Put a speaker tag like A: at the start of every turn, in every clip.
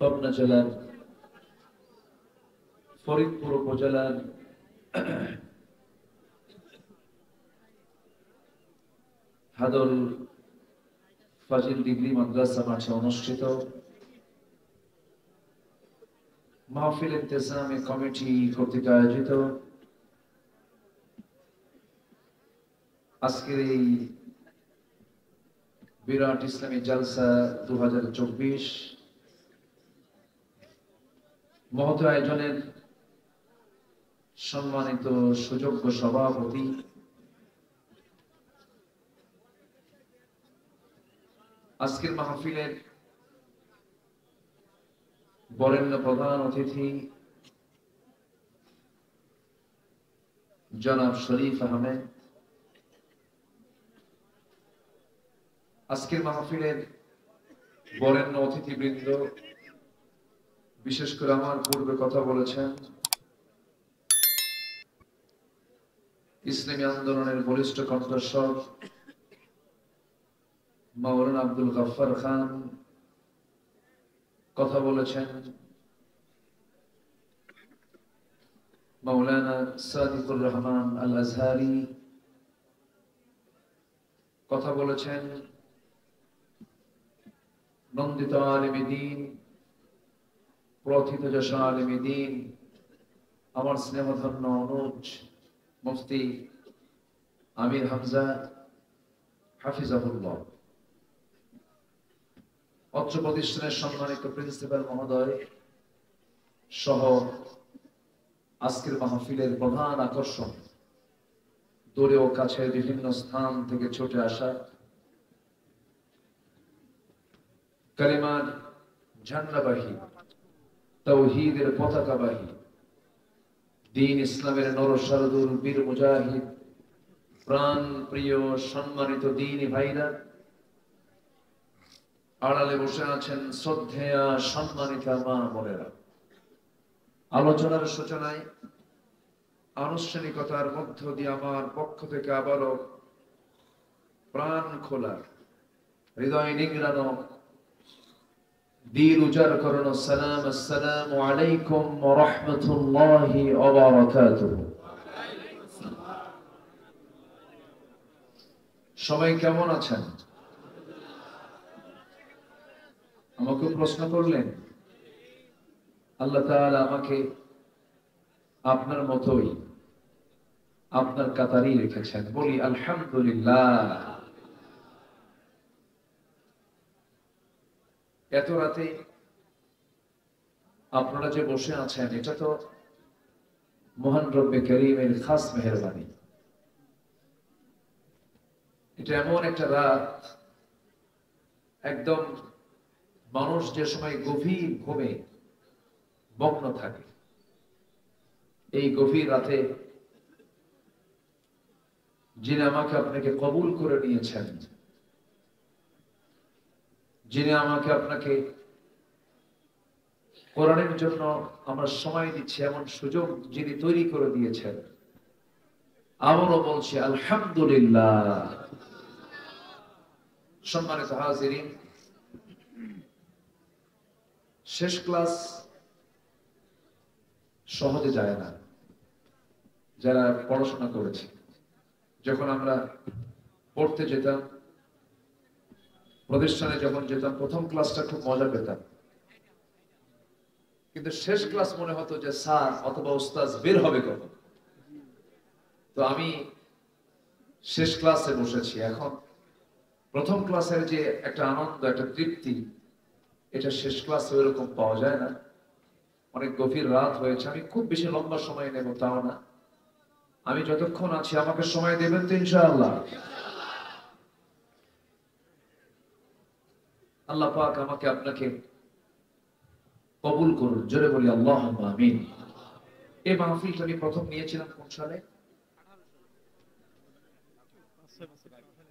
A: পাবনা জেলার ফরিদপুর উপজেলার হাদল ফাজিল ডিগ্রি মাদ্রাসা মাঠে অনুষ্ঠিত মাহফিল ইন্তেজামি কমিটি কর্তৃক আয়োজিত আজকের এই বিরাট ইসলামী জালসা 2024 মহৎ আয়োজনের সম্মানিত সুযোগ্য সভাপতি আজকের মাহফিলের বরেণ্য প্রধান অতিথি জনাব শরীফ আহমেদ, আজকের মাহফিলের বরেণ্য অতিথিবৃন্দ, বিশেষ করে আমার পূর্বে কথা বলেছেন ইসলামী আন্দোলনের বলিষ্ঠ কণ্ঠস্বর মাওলানা আব্দুল গফফার খান, কথা বলেছেন মাওলানা সাদিকুর রহমান আল আজহারি, কথা বলেছেন নন্দিত আলেমে দ্বীন, প্রথিত যশা আলেমে দ্বীন, আমার স্নেহধন্য অনুজ মুফতি আমির হামজা হাফিজাহুল্লাহ, অত্র প্রতিষ্ঠানের সম্মানিত প্রিন্সিপাল মহোদয় সহ আজকের মাহফিলের প্রধান আকর্ষণ দূরে ও কাছের বিভিন্ন স্থান থেকে ছুটে আসা কালিমার ঝান্ডাবাহী, তাওহীদের পতাকাবাহী, দ্বীন ইসলামের নরসারদুল বীর মুজাহিদ, প্রাণ প্রিয় সম্মানিত দ্বীনি ভাইরা, আড়ালে বসে আছেন শ্রদ্ধেয়া সম্মানিতা মা বোনেরা। আলোচনার সূচনায় আনুষ্ঠানিকতার মধ্য দিয়ে আমার পক্ষ থেকে আবারও প্রাণ খোলা, হৃদয় নিংড়ানো, দিল উজাড় করানো সালাম, আসসালামু আলাইকুম ওয়া রাহমাতুল্লাহি ওয়া বারাকাতুহু। সবাই কেমন আছেন? আমাকে প্রশ্ন করলেন, আল্লাহ তাআলা আমাকে আপনার মতোই আপনার কাতারেই রেখেছেন, বলি আলহামদুলিল্লাহ। এত রাতে আপনারা যে বসে আছেন, এটা তো মহান রব্বে করিমের খাস মেহেরবানি। এটা এমন একটা রাত, একদম মানুষ যে সময় গভীর ঘুমে মগ্ন থাকে, এই গভীর রাতে যিনি আমাকে আপনাকে কবুল করে নিয়েছেন, যিনি আমাকে আপনাকে কোরআনের জন্য আমরা সময় দিচ্ছি এমন সুযোগ যিনি তৈরি করে দিয়েছেন, আবারও বলছি আলহামদুলিল্লাহ। সম্মানিত হাজিরিন, শেষ ক্লাস সহজে যায় না। যারা পড়াশোনা করেছে, যখন আমরা পড়তে যেতাম, প্রতিষ্ঠানে যখন যেতাম, প্রথম ক্লাসটা খুব মজা পেতাম, কিন্তু শেষ ক্লাস মনে হতো যে স্যার অথবা উস্তাদ বের হবে কখন। তো আমি শেষ ক্লাসে বসেছি। এখন প্রথম ক্লাসের যে একটা আনন্দ, একটা তৃপ্তি, এটা শেষ ক্লাসে ওইরকম পাওয়া যায় না। অনেক গভীর রাত হয়েছে, আমি খুব বেশি লম্বা সময় নেব তাও না। আমি যতক্ষণ আছি আমাকে সময় দেবেন তো ইনশাআল্লাহ? আল্লাহ পাক আমাকে আপনাকে কবুল করুন, জোরে বলি আল্লাহুম্মা আমিন। এই মাহফিলটা আমি প্রথম নিয়েছিলাম কোন সালে?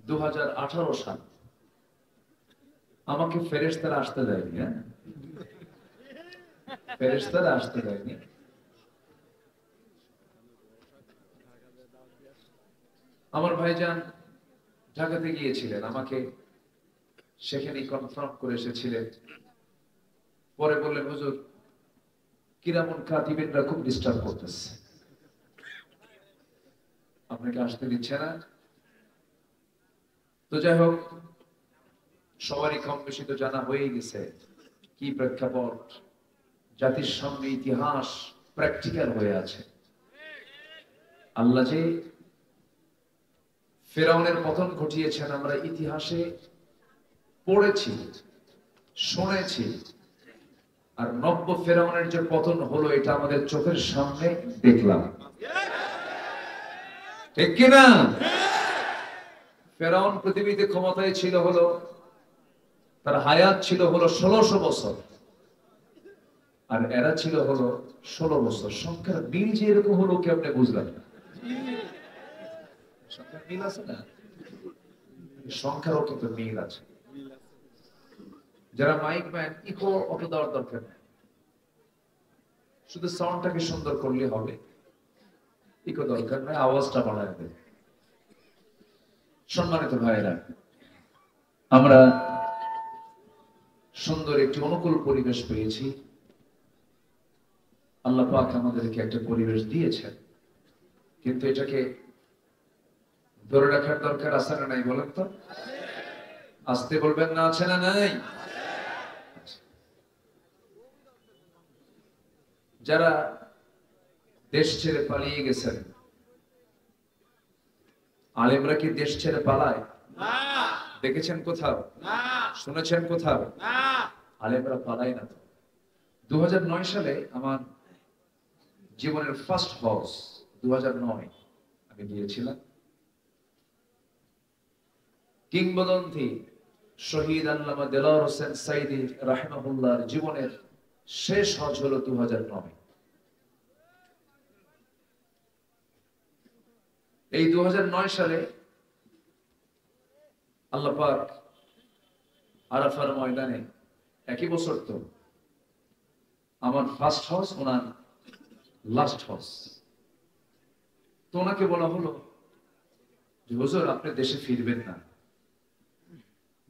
A: 2018 সাল। আমাকে ফেরেশতারা আসতে দেয়নি, হ্যাঁ, ফেরেশতারা আসতে দেয়নি। আমার ভাইজান ঢাকাতে গিয়েছিলেন, আমাকে সেখানে কনফার্ম করে এসেছিলেন পরে বললেন, হুজুর কিরামুন কাতিবিনরা খুব ডিস্টার্ব করতেছে, আপনাকে আসতে দিচ্ছে না। তো যাই হোক, সবারই কম বেশি তো জানা হয়ে গেছে কি প্রেক্ষাপট, জাতির সামনে ইতিহাস প্র্যাকটিক্যাল হয়ে আছে। আল্লাহ যে ফেরাউনের পতন ঘটিয়েছেন আমরা ইতিহাসে পড়েছি, শুনেছি, আর নব্য ফেরাউনের যে পতন হলো এটা আমাদের চোখের সামনে দেখলাম, ঠিক কিনা? ফেরাউন পৃথিবীতে ক্ষমতায় ছিল হলো, তার হায়াত ছিল হলো 1600 বছর, আর এরা ছিল হলো 16 বছর। সংখ্যার মিল যে এরকম হলো কেমনে বুঝলাম না? সংখ্যার মিল আছে না? সংখ্যারও কিন্তু মিল আছে। যারা মাইক ম্যান, ইকো অত দেওয়ার দরকার নেই, শুধু সাউন্ডটাকে সুন্দর করলে হবে, ইকো দরকার নেই, আওয়াজটা বাড়ায় দেবে। সম্মানিত ভাইরা, আমরা সুন্দর একটি অনুকূল পরিবেশ পেয়েছি। আল্লাহ পাক আমাদেরকে একটা পরিবেশ দিয়েছেন, কিন্তু এটাকে ধরে রাখার দরকার আছে না নাই বলেন তো? আসতে বলবেন না, আছে না নাই? যারা দেশ ছেড়ে পালিয়ে গেছেন, আলেমরা কি দেশ ছেড়ে পালায়? দেখেছেন কোথাও? শুনেছেন কোথাও? আলেমরা পালায় না। 2009 সালে আমার জীবনের ফার্স্ট হজ, 2009 আমি গিয়েছিলাম। কিংবদন্তি শহীদ আল্লামা দেলোয়ার হোসেন সাইদি রাহিমাহুল্লাহর জীবনের শেষ হজ হলো 2009। এই 2009 সালে আল্লাহ পাক আরাফার ময়দানে, একই বছর তো আমার ফার্স্ট হজ, ওনার লাস্ট হজ। তো ওনাকে বলা হলো যে হুজুর আপনি দেশে ফিরবেন না,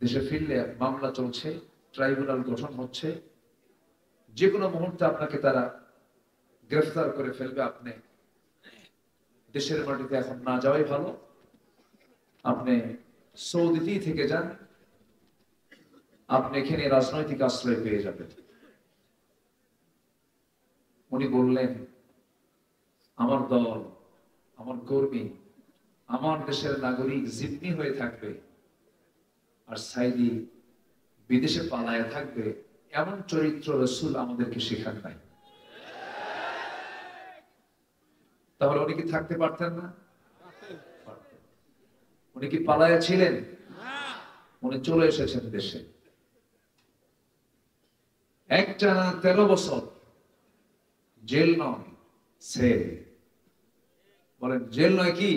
A: দেশে ফিরলে মামলা চলছে, ট্রাইব্যুনাল গঠন হচ্ছে, যে কোনো মুহূর্তে আপনাকে তারা গ্রেফতার করে ফেলবে, আপনি দেশের মাটিতে এখন না যাওয়াই ভালো, আপনি সৌদিতেই থেকে যান, আপনি এখানে রাজনৈতিক আশ্রয় পেয়ে যাবেন। উনি বললেন, আমার দল, আমার কর্মী, আমার দেশের নাগরিক জিম্মি হয়ে থাকবে, আর সাইদি বিদেশে পালায় থাকবে, এমন চরিত্র রাসূল আমাদেরকে শেখান নাই। তাহলে উনি কি থাকতে পারতেন না? উনি কি পালায়া ছিলেন? উনি চলে এসেছেন দেশে। একটানা 13 বছর জেল নয়, সেল। বলেন জেল নয় কি?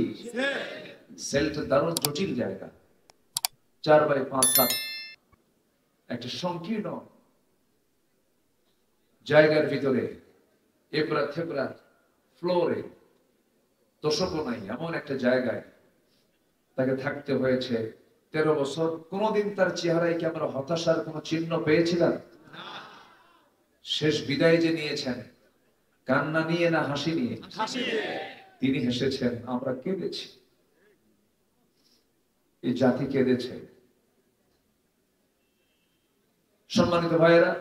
A: সেলটা দারুণ জটিল জায়গা, 4x5 একটা সংকীর্ণ জায়গার ভিতরে, এবড়া থেবড়া ফ্লোরে, তোষকও নাই, এমন একটা জায়গায় তাকে থাকতে হয়েছে 13 বছর। কোনদিন তার চেহারায় কি আমরা হতাশার কোন চিহ্ন পেয়েছিলাম? শেষ বিদায় যে নিয়েছেন, কান্না নিয়ে না হাসি নিয়ে? তিনি হেসেছেন, আমরা কেঁদেছি, এই জাতি কেঁদেছে। সম্মানিত ভাইয়েরা,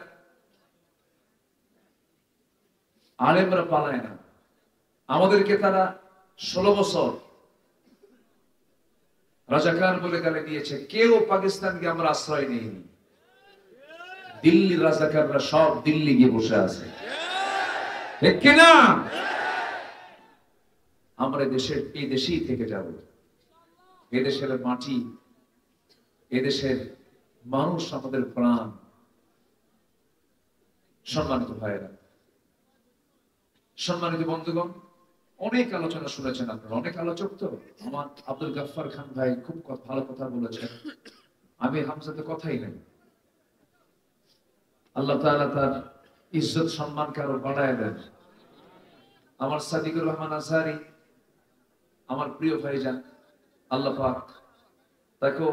A: আলেমরা পালায় না, আমাদেরকে তারা 16 বছর রাজাকার বলে গালি দিয়েছে। কেউ পাকিস্তানকে আমরা আশ্রয় নিইনি, দিল্লির রাজাকাররা সব দিল্লি গিয়ে বসে আছে, ঠিক কিনা? আমরা এই দেশেই থেকে যাব। এদেশের মাটি, এদেশের মানুষ আমাদের প্রাণ। সম্মানিত ভাইয়েরা, সম্মানিত বন্ধুগণ, অনেক আলোচনা শুনেছেন আপনারা, অনেক আলোচক তো। আমার আব্দুল গাফফার খান ভাই খুব ভালো কথা বলেছেন, আমি হামজাতে কথাই নেই। আল্লাহ তাআলা তার ইজ্জত সম্মানকে আরো বাড়ায় দেন। আমার সাদিকুর রহমান আজহারি, আমার প্রিয় ভাইজান, আল্লাহ পাক তাকে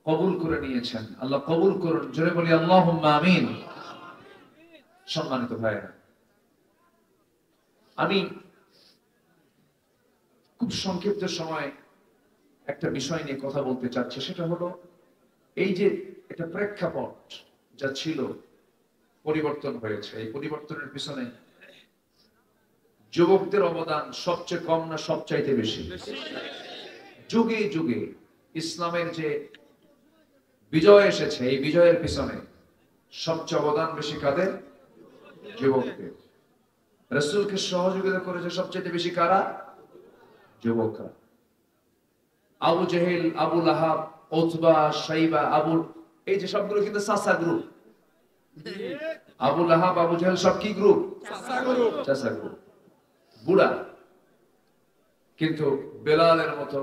A: কবুল করে নিয়েছেন। আল্লাহ কবুল করুন, জোরে বলি আল্লাহুম্মা আমিন। সম্মানিত ভাইয়েরা, আমি খুব সংক্ষিপ্ত সময় একটা বিষয় নিয়ে কথা বলতে চাচ্ছি। সেটা হলো এই যে একটা প্রেক্ষাপট যা ছিল পরিবর্তন হয়েছে, এই পরিবর্তনের পিছনে যুবকদের অবদান সবচেয়ে কম না সবচাইতে বেশি? যুগে যুগে ইসলামের যে বিজয় এসেছে, এই বিজয়ের পিছনে সবচেয়ে অবদান বেশি কাদের? যুবকদের। রাসূলকে সহযোগিতা করেছে সবচেয়ে বেশি কারা? যুবকরা। আবু জেহেল, আবু লাহাব, উতবা, শাইবা, এই যে সবগুলো কিন্তু চাচা গ্রুপ। আবু লাহাব, আবু জেহেল সব কি গ্রুপ? চাচা গ্রুপ, বুড়া। কিন্তু বেলালের মতো,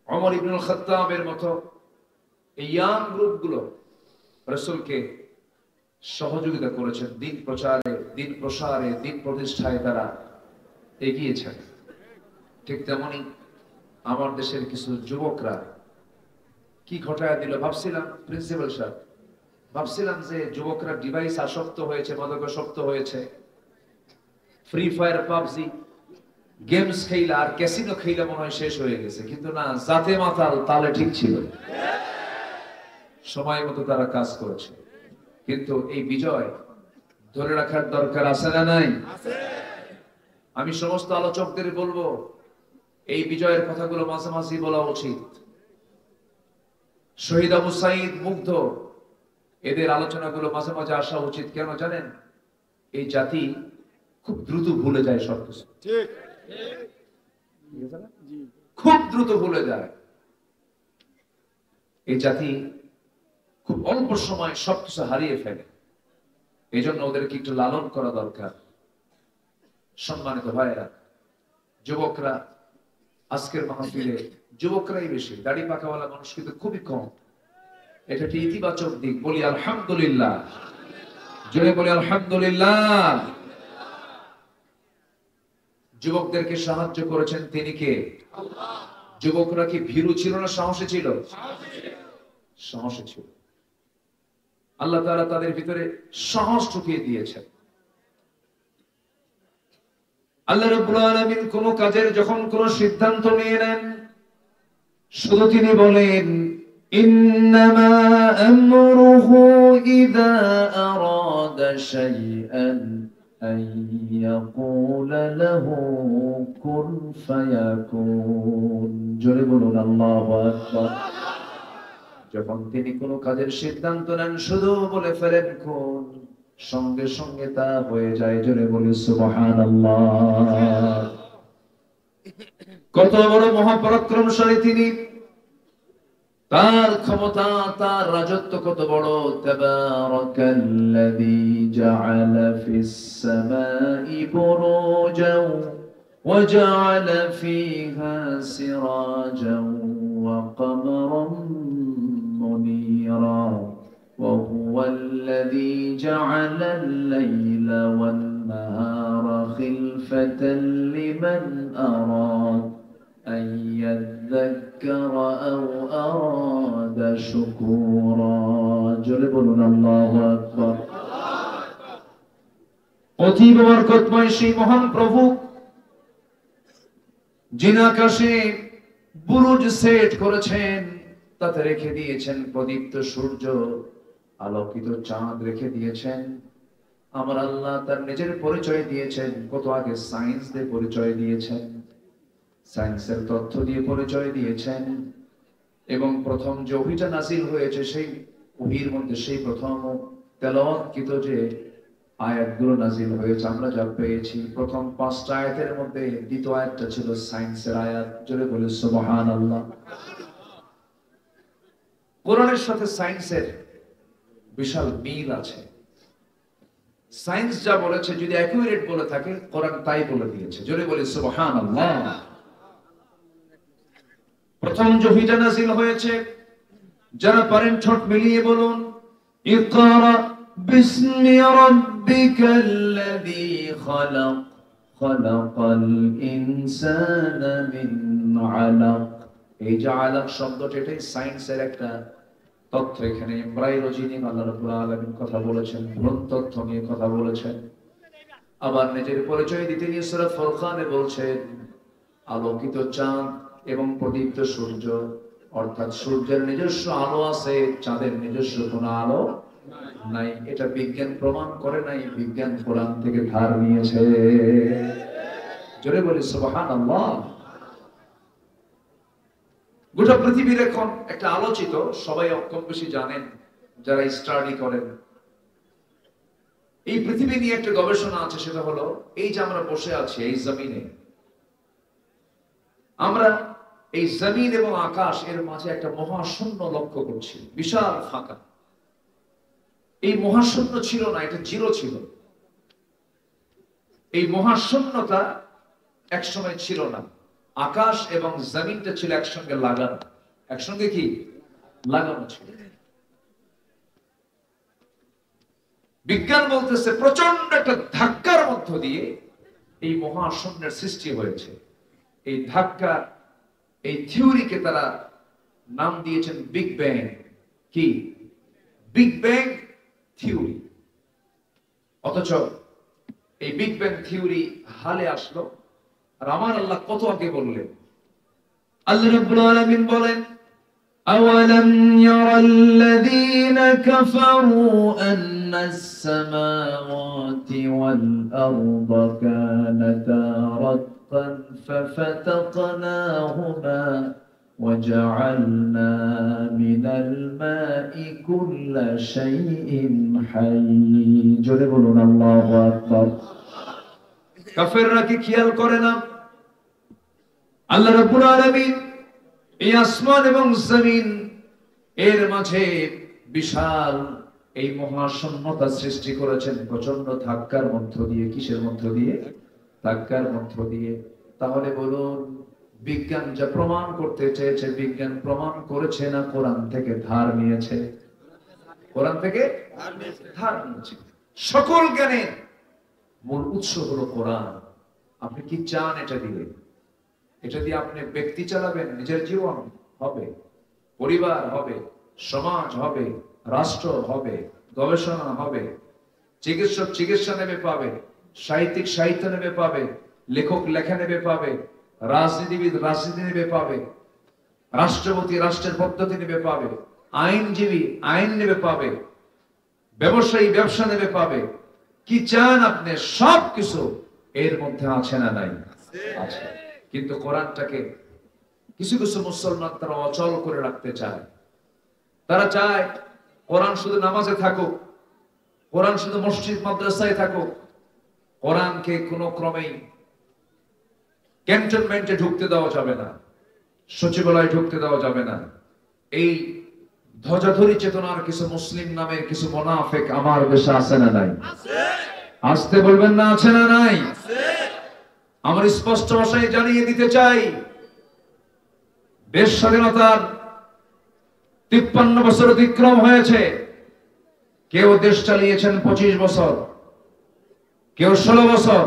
A: ওমর ইবনুল খাত্তাবের মতো এই ইয়াং গ্রুপগুলো রাসূলকে সহযোগিতা করেছেন দিন প্রচারে, দিন প্রসারে, দিন প্রতিষ্ঠায় তারা এগিয়েছেন। ঠিক তেমনি আমার দেশের কিছু যুবকরা কি ঘটায় দিল ভাবছিলাম, প্রিন্সিপাল সাহেব, ভাবছিলাম যে যুবকরা ডিভাইস আসক্ত হয়েছে, মাদকাসক্ত হয়েছে, ফ্রি ফায়ার, পাবজি গেমস খেলা আর ক্যাসিনো খেলা মনে হয় শেষ হয়ে গেছে। কিন্তু না, জাতে মাতাল তালে ঠিক ছিল, সময় মতো তারা কাজ করেছে। কিন্তু এই বিজয় ধরে রাখার দরকার আছে না নাই? আমি সমস্ত আলোচকদের বলবো, এই বিজয়ের কথাগুলো মাঝে মাঝে বলা উচিত। শহীদ আবু সাইদ, মুগ্ধ, এদের আলোচনাগুলো মাঝে মাঝে আসা উচিত। কেন জানেন? এই জাতি খুব দ্রুত ভুলে যায় সবকিছু, খুব দ্রুত ভুলে যায়। এই জাতি খুব অল্প সময় সবকিছু হারিয়ে ফেলে। এই জন্য ওদেরকে একটু লালন করা দরকার। সম্মানিত ভাইয়েরা, যুবকরা আজকের মাহফিলে যুবকরাই বেশি, দাড়ি পাকাওয়ালা মানুষ কিন্তু খুবই কম। এটা একটি ইতিবাচক দিক। বলি আলহামদুলিল্লাহ, জোরে বলি আলহামদুলিল্লাহ। যুবকদেরকে সাহায্য করেছেন তিনি কে? আল্লাহ। যুবকরা কি ভীরু ছিল না সাহসী ছিল? সাহসী ছিল। আল্লাহ তাআলা তাদের ভিতরে সাহস ঢুকিয়ে দিয়েছেন। আল্লাহ রাব্বুল আলামিন কোন কাজের যখন কোন সিদ্ধান্ত নিয়ে নেন, শুধু তিনি বলেন ইন্নামা আমরুহু ইযা আরাদা শাইআন আন ইয়াকুলা লাহু কুন ফায়াকুন। জোরে বলুন আল্লাহু আকবার। যখন তিনি কোন কাজের সিদ্ধান্ত নেন, শুধু বলে ফেলেন কুন, সঙ্গে সঙ্গে তা হয়ে যায়। জোরে বলি সুবহানাল্লাহ। কত বড় মহাপরাক্রমশালী তিনি, তার ক্ষমতা, তার রাজত্ব কত বড়। তাবারাকাল্লাযী জাআলা ফিস সামাই বুরুজান ওয়া জাআলা ফীহা সিরাজান ওয়া কমারান মুনীরা وهو الذي جعل الليل والنهار خلفة لمن أراد أن يذكر أو أراد شكورا। جلبنا الله أكبر। অতীব বরকতময় সেই মহান প্রভু, যিনি আকাশে বুরুজ সেট করেছেন, তাতে রেখে দিয়েছেন প্রদীপ্ত সূর্য, আলোকিত চাঁদ রেখে দিয়েছেন। আমার আল্লাহ তার নিজের পরিচয় দিয়েছেন। কত আগে সায়েন্স দিয়ে পরিচয় দিয়েছেন, সায়েন্সের তথ্য দিয়ে পরিচয় দিয়েছেন। এবং প্রথম যে ওহীটা নাযিল হয়েছে, সেই ওহীর মধ্যে সেই প্রথম তেলাওয়াতকৃত যে আয়াতগুলো নাযিল হয়েছে, আমরা যা পেয়েছি, প্রথম 5টা আয়াতের মধ্যে দ্বিতীয় আয়াতটা ছিল সায়েন্সের আয়াত। জোরে বলি সুবহানাল্লাহ। কোরআনের সাথে সায়েন্সের বিশাল মিল আছে। সায়েন্স যা বলেছে, যদি অ্যাকুরেট বলে থাকে, কোরআন তাই বলে দিয়েছে। জোরে বলি সুবহানাল্লাহ। প্রথম যে ওহীটা নাযিল হয়েছে, যারা পারেন ঠোঁট মিলিয়ে বলুন ইকরা বিসমি রাব্বিকাল্লাযী খালাক খালাকাল ইনসানা মিন আলাক। এই যে আলাক শব্দটা, এটাই সায়েন্সের একটা তথ্য এখানে এমব্রায়োলজি নিয়ে আল্লাহ রাব্বুল আলামিন কথা বলেছেন, ভ্রূণ তথ্য নিয়ে কথা বলেছেন। আবার নিজের পরিচয় দিতে নিয়ে সূরা ফুরকানে বলছেন আলোকিত চাঁদ এবং প্রদীপ্ত সূর্য, অর্থাৎ সূর্যের নিজস্ব আলো আছে, চাঁদের নিজস্ব কোনো আলো নাই। এটা বিজ্ঞান প্রমাণ করে নাই, বিজ্ঞান কোরআন থেকে ধার নিয়েছে। জোরে বলি সুবহানাল্লাহ। গোটা পৃথিবীর এখন একটা আলোচিত, সবাই কম বেশি জানেন যারা স্টাডি করেন, এই পৃথিবী নিয়ে একটা গবেষণা আছে। সেটা হলো এই যে আমরা বসে আছি এই জমিনে, আমরা এই জমিন এবং আকাশ এর মাঝে একটা মহাশূন্য লক্ষ্য করছি, বিশাল ফাঁকা। এই মহাশূন্য ছিল না, এটা জিরো ছিল। এই মহাশূন্যতা একসময় ছিল না। আকাশ এবং জমিনটা ছিল একসঙ্গে লাগানো, একসঙ্গে কি লাগানো ছিল। বিজ্ঞান বলতেছে প্রচন্ড একটা ধাক্কার মধ্য দিয়ে এই মহাশূন্যের সৃষ্টি হয়েছে। এই ধাক্কা, এই থিওরিকে তারা নাম দিয়েছেন বিগ ব্যাং। কি বিগ ব্যাং থিওরি? অথচ এই বিগ ব্যাং থিওরি হালে আসলো আর আমার আল্লাহ কত আগে বললেন। আল্লাহ রাব্বুল আলামিন বলেন আওয়ালাম ইয়ারাল্লাযীনা কাফারু আন্নাস সামাওয়াতি ওয়াল আরদা কানাতা রাতকান ফাফাতাকনাহুমা وجعلنا من الماء كل شيء حي জোরে বলুন আল্লাহু আকবার। কাফেররা কি খেয়াল করে না আল্লাহ রাব্বুল আলামিন এই আসমান এবং জমিন এর মাঝে বিশাল এই মহাশূন্যতা সৃষ্টি করেছেন প্রচন্ড ধাক্কার মধ্য দিয়ে। কিসের মধ্য দিয়ে? ধাক্কার মধ্য দিয়ে। তাহলে বলুন বিজ্ঞান যা প্রমাণ করতে চেয়েছে, বিজ্ঞান প্রমাণ করেছে না কোরআন থেকে ধার নিয়েছে? কোরআন থেকে ধার নিয়েছে। সকল জ্ঞানের মূল উৎস হলো কোরআন। আপনি কি চান এটা দিয়ে? এটা দিয়ে আপনি ব্যক্তি চালাবেন, নিজের জীবন হবে, পরিবার হবে, সমাজ হবে, রাষ্ট্র হবে, গবেষণা হবে, চিকিৎসক চিকিৎসা নেবে পাবে, সাহিত্যিক সাহিত্য নেবে পাবে, লেখক লেখা নেবে পাবে, রাজনীতিবিদ রাজনীতি নেবে পাবে, রাষ্ট্রপতি রাষ্ট্রের পদ্ধতি নেবে পাবে, আইনজীবী আইন নেবে পাবে, ব্যবসায়ী ব্যবসা নেবে পাবে। কি চান আপনি? সব কিছু এর মধ্যে আছে না নাই? আছে। কিন্তু কোরআনটাকে কিছু কিছু মুসলমান তারা অচল করে রাখতে চায়। তারা চায় কোরআন শুধু নামাজে থাকুক, কোরআন শুধু মসজিদ মাদ্রাসায় থাকুক, কোরআনকে কোনো ক্রমেই ক্যান্টনমেন্টে ঢুকতে দেওয়া যাবে না, সচিবালয়ে ঢুকতে দেওয়া যাবে না। এই ধ্বজাধরী চেতনার কিছু মুসলিম নামের কিছু মুনাফিক আমার দেশে আছে না নাই? আসতে বলবেন না আছে না নাই? আমার স্পষ্ট ভাষায় জানিয়ে দিতে চাই, দেশ স্বাধীনতার 53 বছর অতিক্রম হয়েছে। কেউ দেশ চালিয়েছেন 25 বছর, কেউ 16 বছর,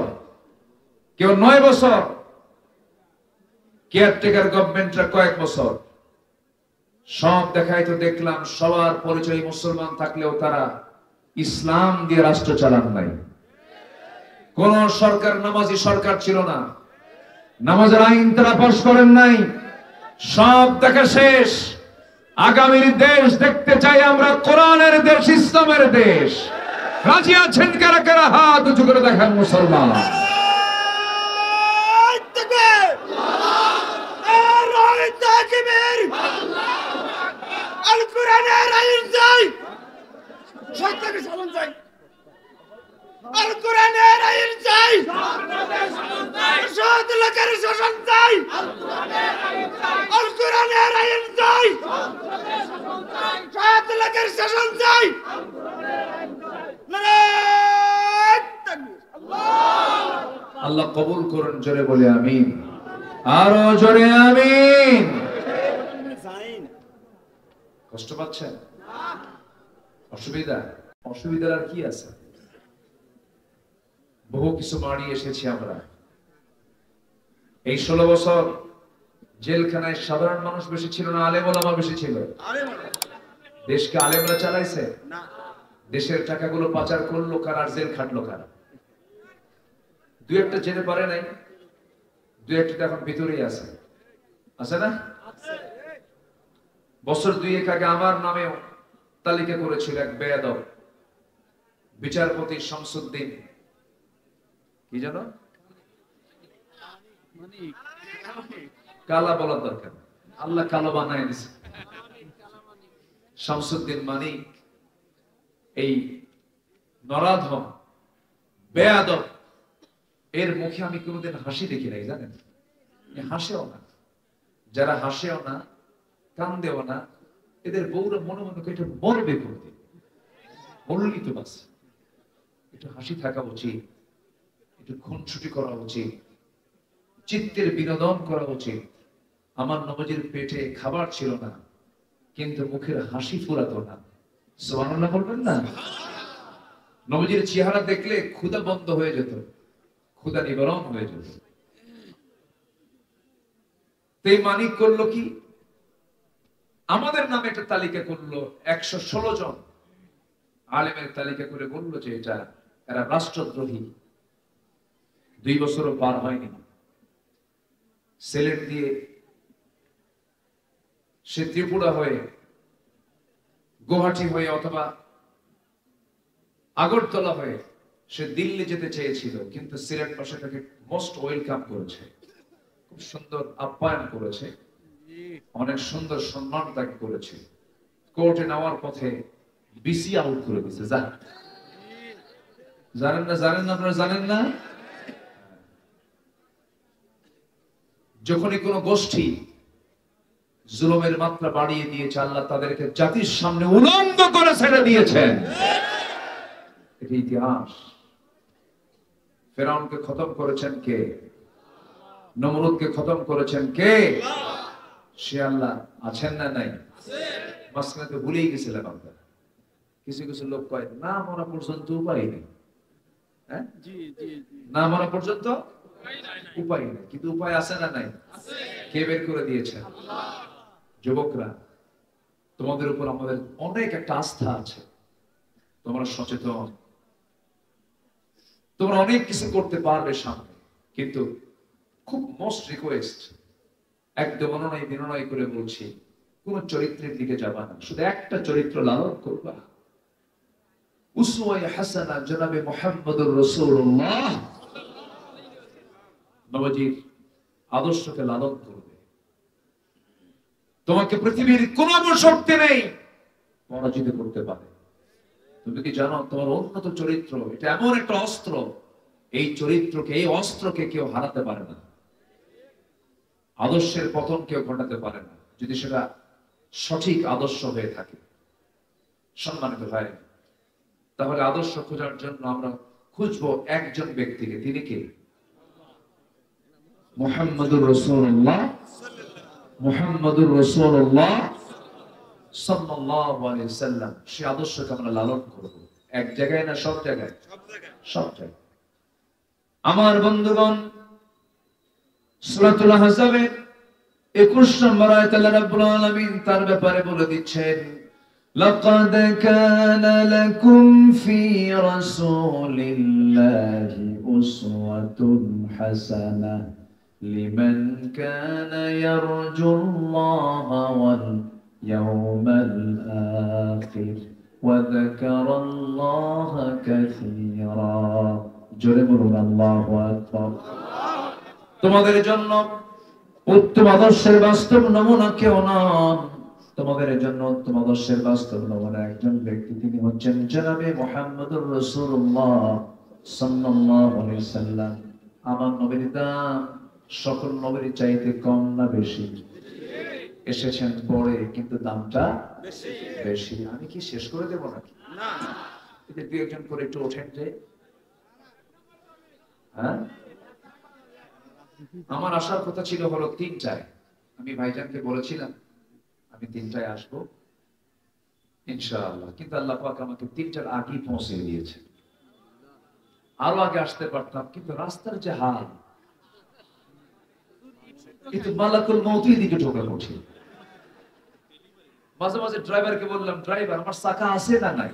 A: কেউ 9 বছর, কেয়ারটেকার গভর্নমেন্টরা কয়েক বছর। সব দেখাই তো দেখলাম সবার পরিচয় মুসলমান থাকলেও তারা ইসলাম দিয়ে রাষ্ট্র চালান নাই। কোন সরকার নামাজি সরকার ছিল না, নামাজের আইন তারা পাশ করেন নাই। সব দেখা শেষ। আগামীর দেশ দেখতে চাই আমরা কোরআনের দেশ, ইসলামের দেশ। রাজি আছেন কারা কারা? হাত উঁচু করে দেখান মুসলমান। আল কোরআনের আইন চাই, সত্যকে সালাম চাই। আল কোরআনের আইন চাই, সৎ লোকের শাসন চাই। আল কোরআনের আইন চাই, সৎ লোকের শাসন চাই। আল্লাহ কবুল করুন। জোরে বলে আমিন। আরো জোরে আমিন। কষ্ট পাচ্ছেন? অসুবিধা? অসুবিধার আর কি আছে? বহু কিছু মারিয়ে এসেছি আমরা। এই 16 বছর জেলখানায় সাধারণ মানুষ বেশি ছিল না, আলেম ওলামা বেশি ছিল? দেশকে আলেমরা চালাইছে না, দেশের টাকাগুলো পাচার করলো কারা, আর জেল খাটলো কারা? দু একটা যেতে পারে নাই, দু একটা এখন ভিতরেই আছে, আছে না? বছর দুয়েক আগে আমার নামেও তালিকা করেছিল এক বেয়াদব বিচারপতি শামসুদ্দিন, কি জানো, কালা বলার দরকার, আল্লাহ কালো বানায় দিছে। শামসুদ্দিন মানিক এই নরাধম বেয়াদব, এর মুখে আমি কোনোদিন হাসি দেখি নাই, জানেন? হাসেও না, যারা হাসেও না কান্দেও না, এদের বউরা মনে মনে করে এটা মরবে কোনদিন, মরলি তো বাস। একটু হাসি থাকা উচিত, একটু খুনসুটি করা উচিত, চিত্তের বিনোদন করা উচিত। আমার নবজির পেটে খাবার ছিল না, কিন্তু মুখের হাসি ফুরাতো না। সুবহানাল্লাহ বলবেন না? নবজির চেহারা দেখলে ক্ষুধা বন্ধ হয়ে যেত, ক্ষুধা নিবারণ হয়ে যেত। এই মানিক করলো কি, আমাদের নামে একটা তালিকা করলো, 116 জন আলেমের তালিকা করে বললো যে এরা রাষ্ট্রদ্রোহী। 2 বছরও পার হয়নি, সিলেট দিয়ে সে ত্রিপুরা হয়ে, গুয়াহাটি হয়ে অথবা আগরতলা হয়ে সে দিল্লি যেতে চেয়েছিল, কিন্তু সিলেট পাশে তাকে মোস্ট ওয়েলকাম করেছে, খুব সুন্দর আপ্যায়ন করেছে, অনেক সুন্দর সম্মান তাকে করেছে। কোর্টে নেওয়ার পথে বিসি আউট করে দিয়েছে। জানেন না, জানেন না, আপনারা জানেন না? যখনই কোন গোষ্ঠী জুলুমের মাত্রা বাড়িয়ে দিয়েছে, আল্লাহ তাদেরকে জাতির সামনে উলঙ্গ করে ছেড়ে দিয়েছেন। এটা ইতিহাস। ফেরাউনকে খতম করেছেন কে? নমরুদকে খতম করেছেন কে? সে আল্লাহ। আছেন না নাই? মাঝখানে তো ভুলেই গেছিলাম আমরা। কিছু কিছু লোক কয় না মরা পর্যন্ত উপায় নেই, হ্যাঁ, না মরা পর্যন্ত উপায় নেই, কিন্তু উপায় আছে না নাই? কে বের করে দিয়েছেন? যুবকরা, তোমাদের উপর আমাদের অনেক একটা আস্থা আছে, তোমরা সচেতন, তোমরা অনেক কিছু করতে পারবে সামনে, কিন্তু খুব মোস্ট রিকোয়েস্ট, একদম বিনয় করে বলছি, কোন চরিত্রের দিকে যাবা না, শুধু একটা চরিত্র লালন করবা, উসওয়ায়ে হাসানা জনাবে মুহাম্মদুর রাসূলুল্লাহ নবীজির আদর্শকে লালন করবে। তোমাকে পৃথিবীর কোন শক্তি নেই পরাজিত করতে পারে। তুমি কি জানো তোমার উন্নত চরিত্র এটা এমন একটা অস্ত্র, এই চরিত্রকে, এই অস্ত্রকে কেউ হারাতে পারে না। আদর্শের পতন কেউ ঘটাতে পারে না, যদি সেটা সঠিক আদর্শ হয়ে থাকে। সম্মানিত ভাই, তাহলে আদর্শ খোঁজার জন্য আমরা খুঁজবো একজন ব্যক্তিকে, তিনি কে? মুহাম্মদুর রাসূলুল্লাহ, মুহাম্মদুর রাসূলুল্লাহ সাল্লাল্লাহু আলাইহি সাল্লাম। সেই আদর্শকে আমরা লালন করব, এক জায়গায় না সব জায়গায়? সব জায়গায়। আমার বন্ধুগণ, সূরাতুল আহজাবের 21 নম্বর আয়াতে আল্লাহ রাব্বুল আলামিন তার ব্যাপারে বলে দিচ্ছেন, লাকাদ কানা লাকুম ফি রাসূলিল্লাহি উসওয়াতুন হাসানাহ লিমান কানা ইয়ারজুল্লাহা ওয়াল ইয়াওমাল আখির ওয়া যাকারাল্লাহা কাসীরা। জোরে বলুন আল্লাহু আকবার। তোমাদের জন্য উত্তম আদর্শের বাস্তব নমুনা কেউ নন, তোমাদের জন্য উত্তম আদর্শের বাস্তব নমুনা একজন ব্যক্তি, তিনি হচ্ছেন জনাবে মুহাম্মদুর রাসূলুল্লাহ সাল্লাল্লাহু আলাইহি সাল্লাম। আমার নবীর দাম সকল নবীর চাইতে কম না বেশি? এসেছেন পরে, কিন্তু দামটা বেশি। আমি কি শেষ করে দেব নাকি? না, এটা দুই একজন করে একটু ওঠেন যে। হ্যাঁ, আমার আসার কথা ছিল হলো 3টায়। আমি ভাইজানকে বলেছিলাম আমি 3টায় আসবো ইনশাআল্লাহ, কিন্তু আল্লাহ পাক আমাকে 3টার আগেই পৌঁছে দিয়েছে। আরো আগে আসতে পারতাম, কিন্তু রাস্তার যে হাল, কিন্তু মালাকুল মউতের দিকে ঢোকা কঠিন। মাঝে মাঝে ড্রাইভারকে বললাম, ড্রাইভার আমার চাকা আছে না নাই?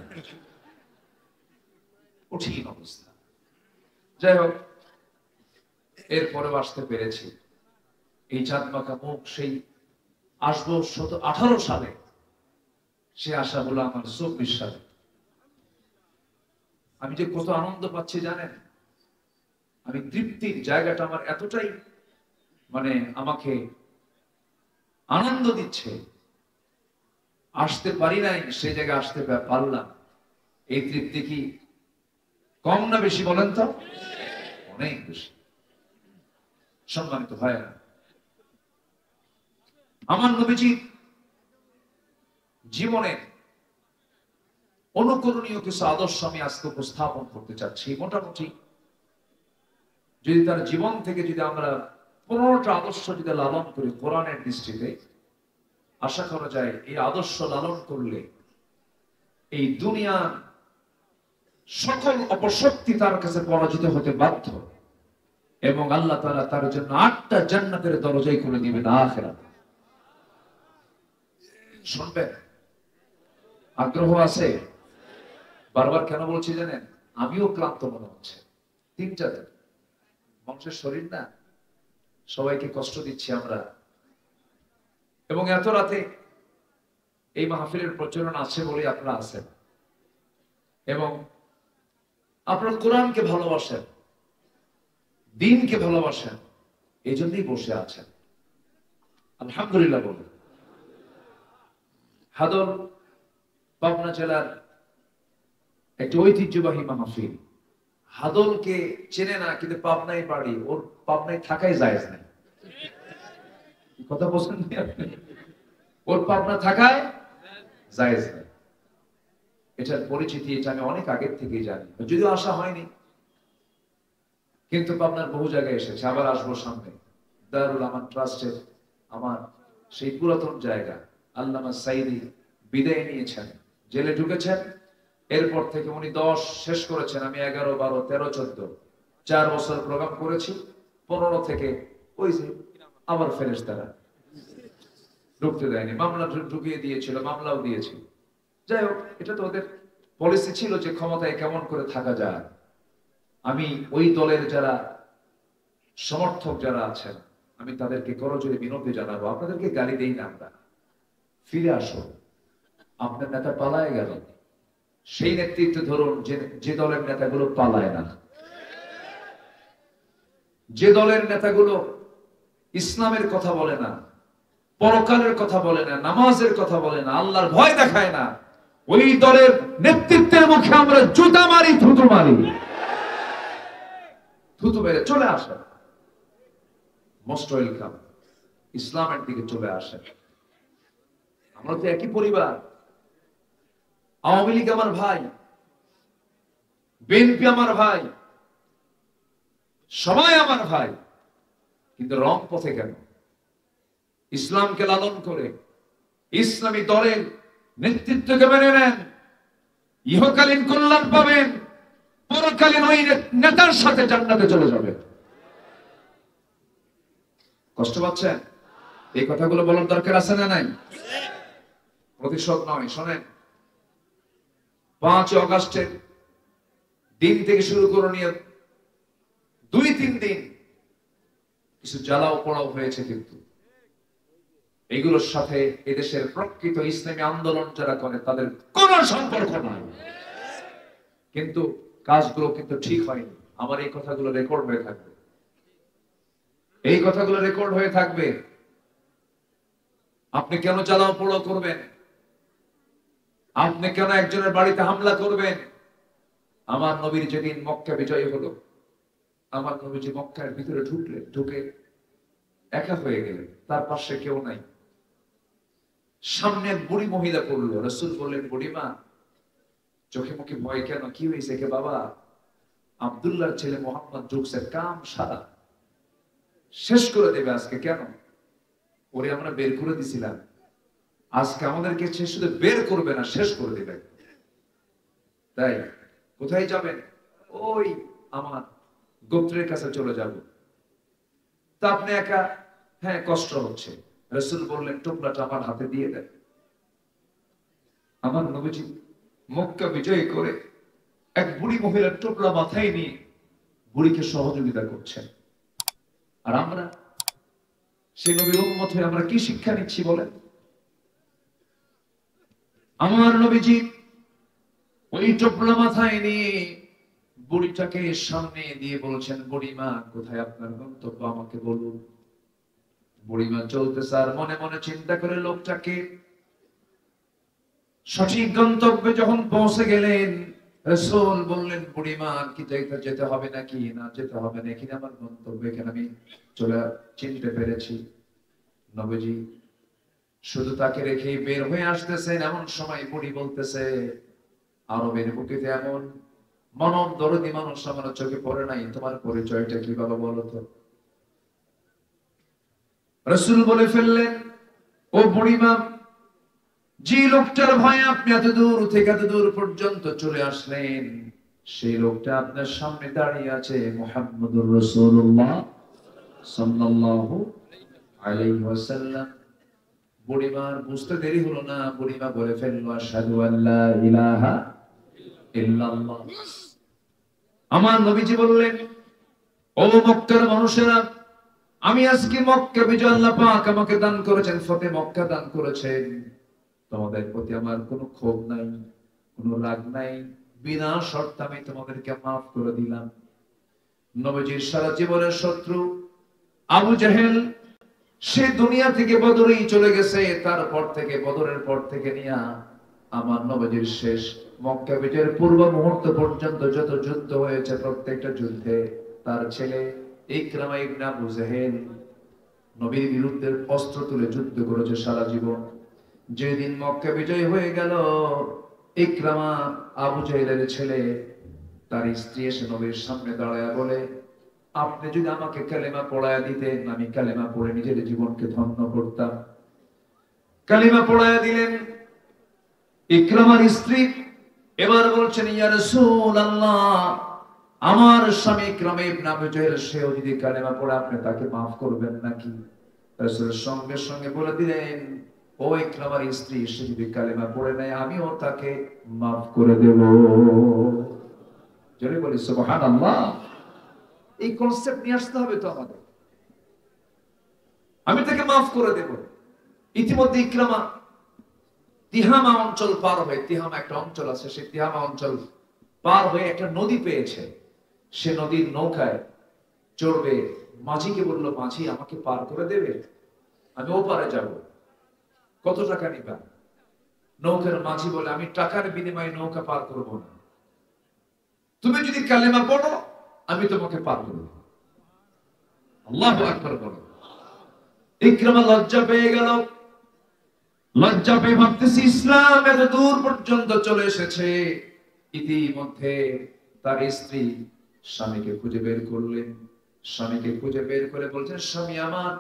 A: কঠিন অবস্থা। যাই হোক, এরপরে আসতে পেরেছি। এই চাঁদ মাখা মুখ সেই আসবো 18 সালে, সে আশা হলো আমার 24 সালে। আমি যে কত আনন্দ পাচ্ছি জানেন? আমি তৃপ্তির জায়গাটা আমার এতটাই মানে আমাকে আনন্দ দিচ্ছে, আসতে পারি নাই, সেই জায়গায় আসতে পারলাম। এই তৃপ্তি কি কম না বেশি বলেন তো? অনেক বেশি। সম্মানিত ভাইরা, আমার নবীজির জীবনে অনুকরণীয় কিছু আদর্শ আমি আজকে উপস্থাপন করতে চাচ্ছি। মোটামুটি যদি তার জীবন থেকে যদি আমরা 15টা আদর্শ যদি লালন করি কোরআনের দৃষ্টিতে, আশা করা যায় এই আদর্শ লালন করলে এই দুনিয়া সকল অপশক্তি তার কাছে পরাজিত হতে বাধ্য, এবং আল্লাহ তাআলা তার জন্য 8টা জান্নাতের দরজাই খুলে দিবেন আখিরাতে। শুনবেন? আগ্রহ আছে? বারবার কেন বলছি জানেন? আমিও ক্লান্ত মনে হচ্ছে। 3টা দিন মানুষের শরীর না, সবাইকে কষ্ট দিচ্ছি আমরা। এবং এত রাতে এই মাহফিলের প্রচলন আছে বলে আপনারা আছেন, এবং আপনারা কোরআনকে ভালোবাসেন, দ্বীনকে ভালোবাসেন, এই জন্যই বসে আছেন। আলহামদুলিল্লাহ বলুন। হাদল পাবনা জেলার একটি ঐতিহ্যবাহী মাহফিল। হাদলকে চেনে না, কিন্তু পাবনায় বাড়ি, ওর পাবনায় থাকাই জায়েজ নাই। কথা বলছেন? ওর পাবনা থাকায় জায়েজ নাই। এটার পরিচিতি এটা আমি অনেক আগের থেকেই জানি, যদিও আসা হয়নি, কিন্তু পাবনার বহু জায়গায় এসেছে। আবার আসবো সামনে। দারুল আমান ট্রাস্টের আমার সেই পুরাতন জায়গা, আল্লামা সাইদি বিদায় নিয়েছেন, জেলে ঢুকেছেন। এরপর থেকে উনি 10 শেষ করেছেন, আমি 11, 12, 13, 14 4 বছর প্রোগ্রাম করেছি। 15 থেকে ওই যে আবার ফেরেশতারা ঢুকতে দেয়নি, মামলা ঢুকিয়ে দিয়েছিল, মামলাও দিয়েছিল। যাই হোক, এটা তো ওদের পলিসি ছিল যে ক্ষমতায় কেমন করে থাকা যায়। আমি ওই দলের যারা সমর্থক যারা আছেন, আমি তাদেরকে করজোড়ে বিনতি জানাবো, আপনাদেরকে গালি দেই না আমরা, ফিরে আসো। আপনার নেতা পালায় গেল, সেই নেতৃত্ব ধরুন যে দলের নেতাগুলো পালায় না, যে দলের নেতাগুলো ইসলামের কথা বলে না, পরকালের কথা বলে না, নামাজের কথা বলে না, আল্লাহর ভয় দেখায় না, ওই দলের নেতৃত্বের মুখে আমরা জুতা মারি, থুতু মারি। থুতু মেরে চলে আসেন, মোস্ট ওয়েলকাম, ইসলামের দিকে চলে আসেন। আমরা তো একই পরিবার। আওয়ামী লীগ আমার ভাই, বিএনপি আমার ভাই, সবাই আমার ভাই, কিন্তু রং পথে কেন? ইসলামকে লালন করে ইসলামী দলের নেতৃত্বকে মেনে নেন, ইহকালীন কল্যাণ পাবেন, পরকালীন ওই নেতার সাথে জান্নাতে চলে যাবেন। কষ্ট পাচ্ছেন? এই কথাগুলো বলার দরকার আছে না নাই? প্রতিশোধ নয়, শোনেন। 5 অগাস্টের দিন থেকে শুরু করে নিয়ে 2-3 দিন কিছু জ্বালাও পোড়াও হয়েছে, কিন্তু এগুলোর সাথে এদেশের প্রকৃত ইসলামী আন্দোলন যারা করে তাদের কোনো সম্পর্ক নাই। কিন্তু কাজগুলো কিন্তু ঠিক হয়নি। আমার এই কথাগুলো রেকর্ড হয়ে থাকবে, এই কথাগুলো রেকর্ড হয়ে থাকবে। আপনি কেন জ্বালাও পোড়াও করবেন? আপনি কেন একজনের বাড়িতে হামলা করবেন? আমার নবীর যেদিন মক্কা বিজয় হলো, আমার নবীজি মক্কার ভিতরে ঢুকে একা হয়ে গেলেন, তার পাশে কেউ নাই। সামনে বুড়ি মহিলা পড়লো, রাসূল বললেন, বুড়িমা চোখে মুখে ভয় কেন, কি হয়েছে? কে বাবা, আব্দুল্লাহর ছেলে মোহাম্মদ ঢুকছে, কাম সারা শেষ করে দেবে আজকে। কেন? ওরে আমরা বের করে দিছিলাম, আজকে আমাদেরকে সে শুধু বের করবে না, শেষ করে দেবে। তাই কোথায় যাবেন? ওই আমার গোত্রের কাছে চলে যাব। তা আপনি একা? হ্যাঁ, কষ্ট হচ্ছে। রাসূল বললেন, টুকরাটা আমার হাতে দিয়ে দেন। আমার নবীজি মক্কা বিজয় করে এক বুড়ি মহিলার টোপলা মাথায় নিয়ে বুড়িকে সহযোগিতা করছেন। আর আমরা সেই নবীর উম্মত হয়ে আমরা কি শিক্ষা নিচ্ছি বলেন? আমার নবীজি ওই টোপলা মাথায় নিয়ে বুড়িটাকে সামনে দিয়ে বলছেন, বুড়িমা কোথায় আপনার গন্তব্য আমাকে বলুন। বুড়িমা চলতেছে আর মনে মনে চিন্তা করে লোকটাকে সঠিক গন্তব্যে যখন পৌঁছে গেলেন, রাসূল বললেন, বুড়িমা কি যেতে হবে নাকি? না যেতে হবে না, এখানে আমার গন্তব্য, এখানে আমি চলে চিনতে পেরেছি। নবীজি শুধু তাকে রেখে বের হয়ে আসতেছেন, এমন সময় বুড়ি বলতেছে, আরবের বুকেতে এমন মানব দরদি মানুষ আমার চোখে পড়ে নাই, তোমার পরিচয়টা কি বাবা বলো তো? রাসূল বলে ফেললেন, ও বুড়িমা, যে লোকটার ভয়ে আপনি এত দূর থেকে এত দূর পর্যন্ত চলে আসলেন, সেই লোকটা আপনার সামনে দাঁড়িয়ে আছে, মুহাম্মদুর রাসূলুল্লাহ সাল্লাল্লাহু আলাইহি ওয়াসাল্লাম। বুড়িমার বুঝতে দেরি হলো না, বুড়িমা বলে ফেলল, আশহাদু আল্লা ইলাহা ইল্লাল্লাহ। আমার নবীজি বললেন, ও মক্কার মানুষেরা, আমি আজকে মক্কা বিজয় আল্লাহ পাক আমাকে দান করেছেন, ফতে মক্কা দান করেছেন। তোমাদের প্রতি আমার কোনো ক্ষোভ নাই, কোনো রাগ নাই, বিনা শর্তে আমি তোমাদেরকে মাফ করে দিলাম। নবীজির সারা জীবনের শত্রু আবু জেহেল, সে দুনিয়া থেকে বদরেই চলে গেছে। তারপর থেকে বদরের পর থেকে নিয়ে আমার নবীজির শেষ মক্কা বিজয়ের পূর্ব মুহূর্ত পর্যন্ত যত যুদ্ধ হয়েছে, প্রত্যেকটা যুদ্ধে তার ছেলে ইকরামা ইবনে আবু জেহেল নবীর বিরুদ্ধে অস্ত্র তুলে যুদ্ধ করেছে সারা জীবন। যেদিন মক্কা বিজয় হয়ে গেল, ইকরামা আবু জেহেলের ছেলে, তার স্ত্রী এসে নবীর সামনে দাঁড়ায় বলে, আপনি যদি আমাকে কালেমা পড়ায়া দিতেন, আমি কালেমা পড়ে নিজের জীবনকে ধন্য করতাম। কালেমা পড়ায়া দিলেন ইকরামার স্ত্রী। এবার বলছেন, ইয়া রাসূলুল্লাহ, আমার স্বামী ইকরামা ইবনে আবু জেহেল, সেও যদি কালেমা পড়ে, আপনি তাকে মাফ করবেন নাকি? রাসূল সঙ্গে সঙ্গে বলে দিলেন, ও ইকরামার স্ত্রী, সে যদি কালেমা পড়ে নেয়, আমিও তাকে মাফ করে দেব। জোরে বলি সুবহানাল্লাহ। এই কনসেপ্ট নিয়ে আসতে হবে তো আমাদের, আমি তাকে মাফ করে দেব। ইতিমধ্যে ইকরামা তিহামা অঞ্চল পার হয়ে, তিহামা একটা অঞ্চল আছে, সেই তিহামা অঞ্চল পার হয়ে একটা নদী পেয়েছে। সে নদীর নৌকায় চড়বে। মাঝিকে বলল, মাঝি আমাকে পার করে দেবে, আমি ওপারে যাব, কত টাকা নিবা? নৌকার মাঝি বলে, আমি টাকার বিনিময়ে নৌকা পার করব না, তুমি যদি কালেমা পড়ো আমি তোমাকে পার করব। আল্লাহু আকবার বলো। ইকরামা লজ্জা পেয়ে গেল। লজ্জা পেয়ে ভাবতেছি, ইসলাম এত দূর পর্যন্ত চলে এসেছে। ইতিমধ্যে তার স্ত্রী স্বামীকে খুঁজে বের করলেন। স্বামীকে খুঁজে বের করে বলছেন, স্বামী আমার,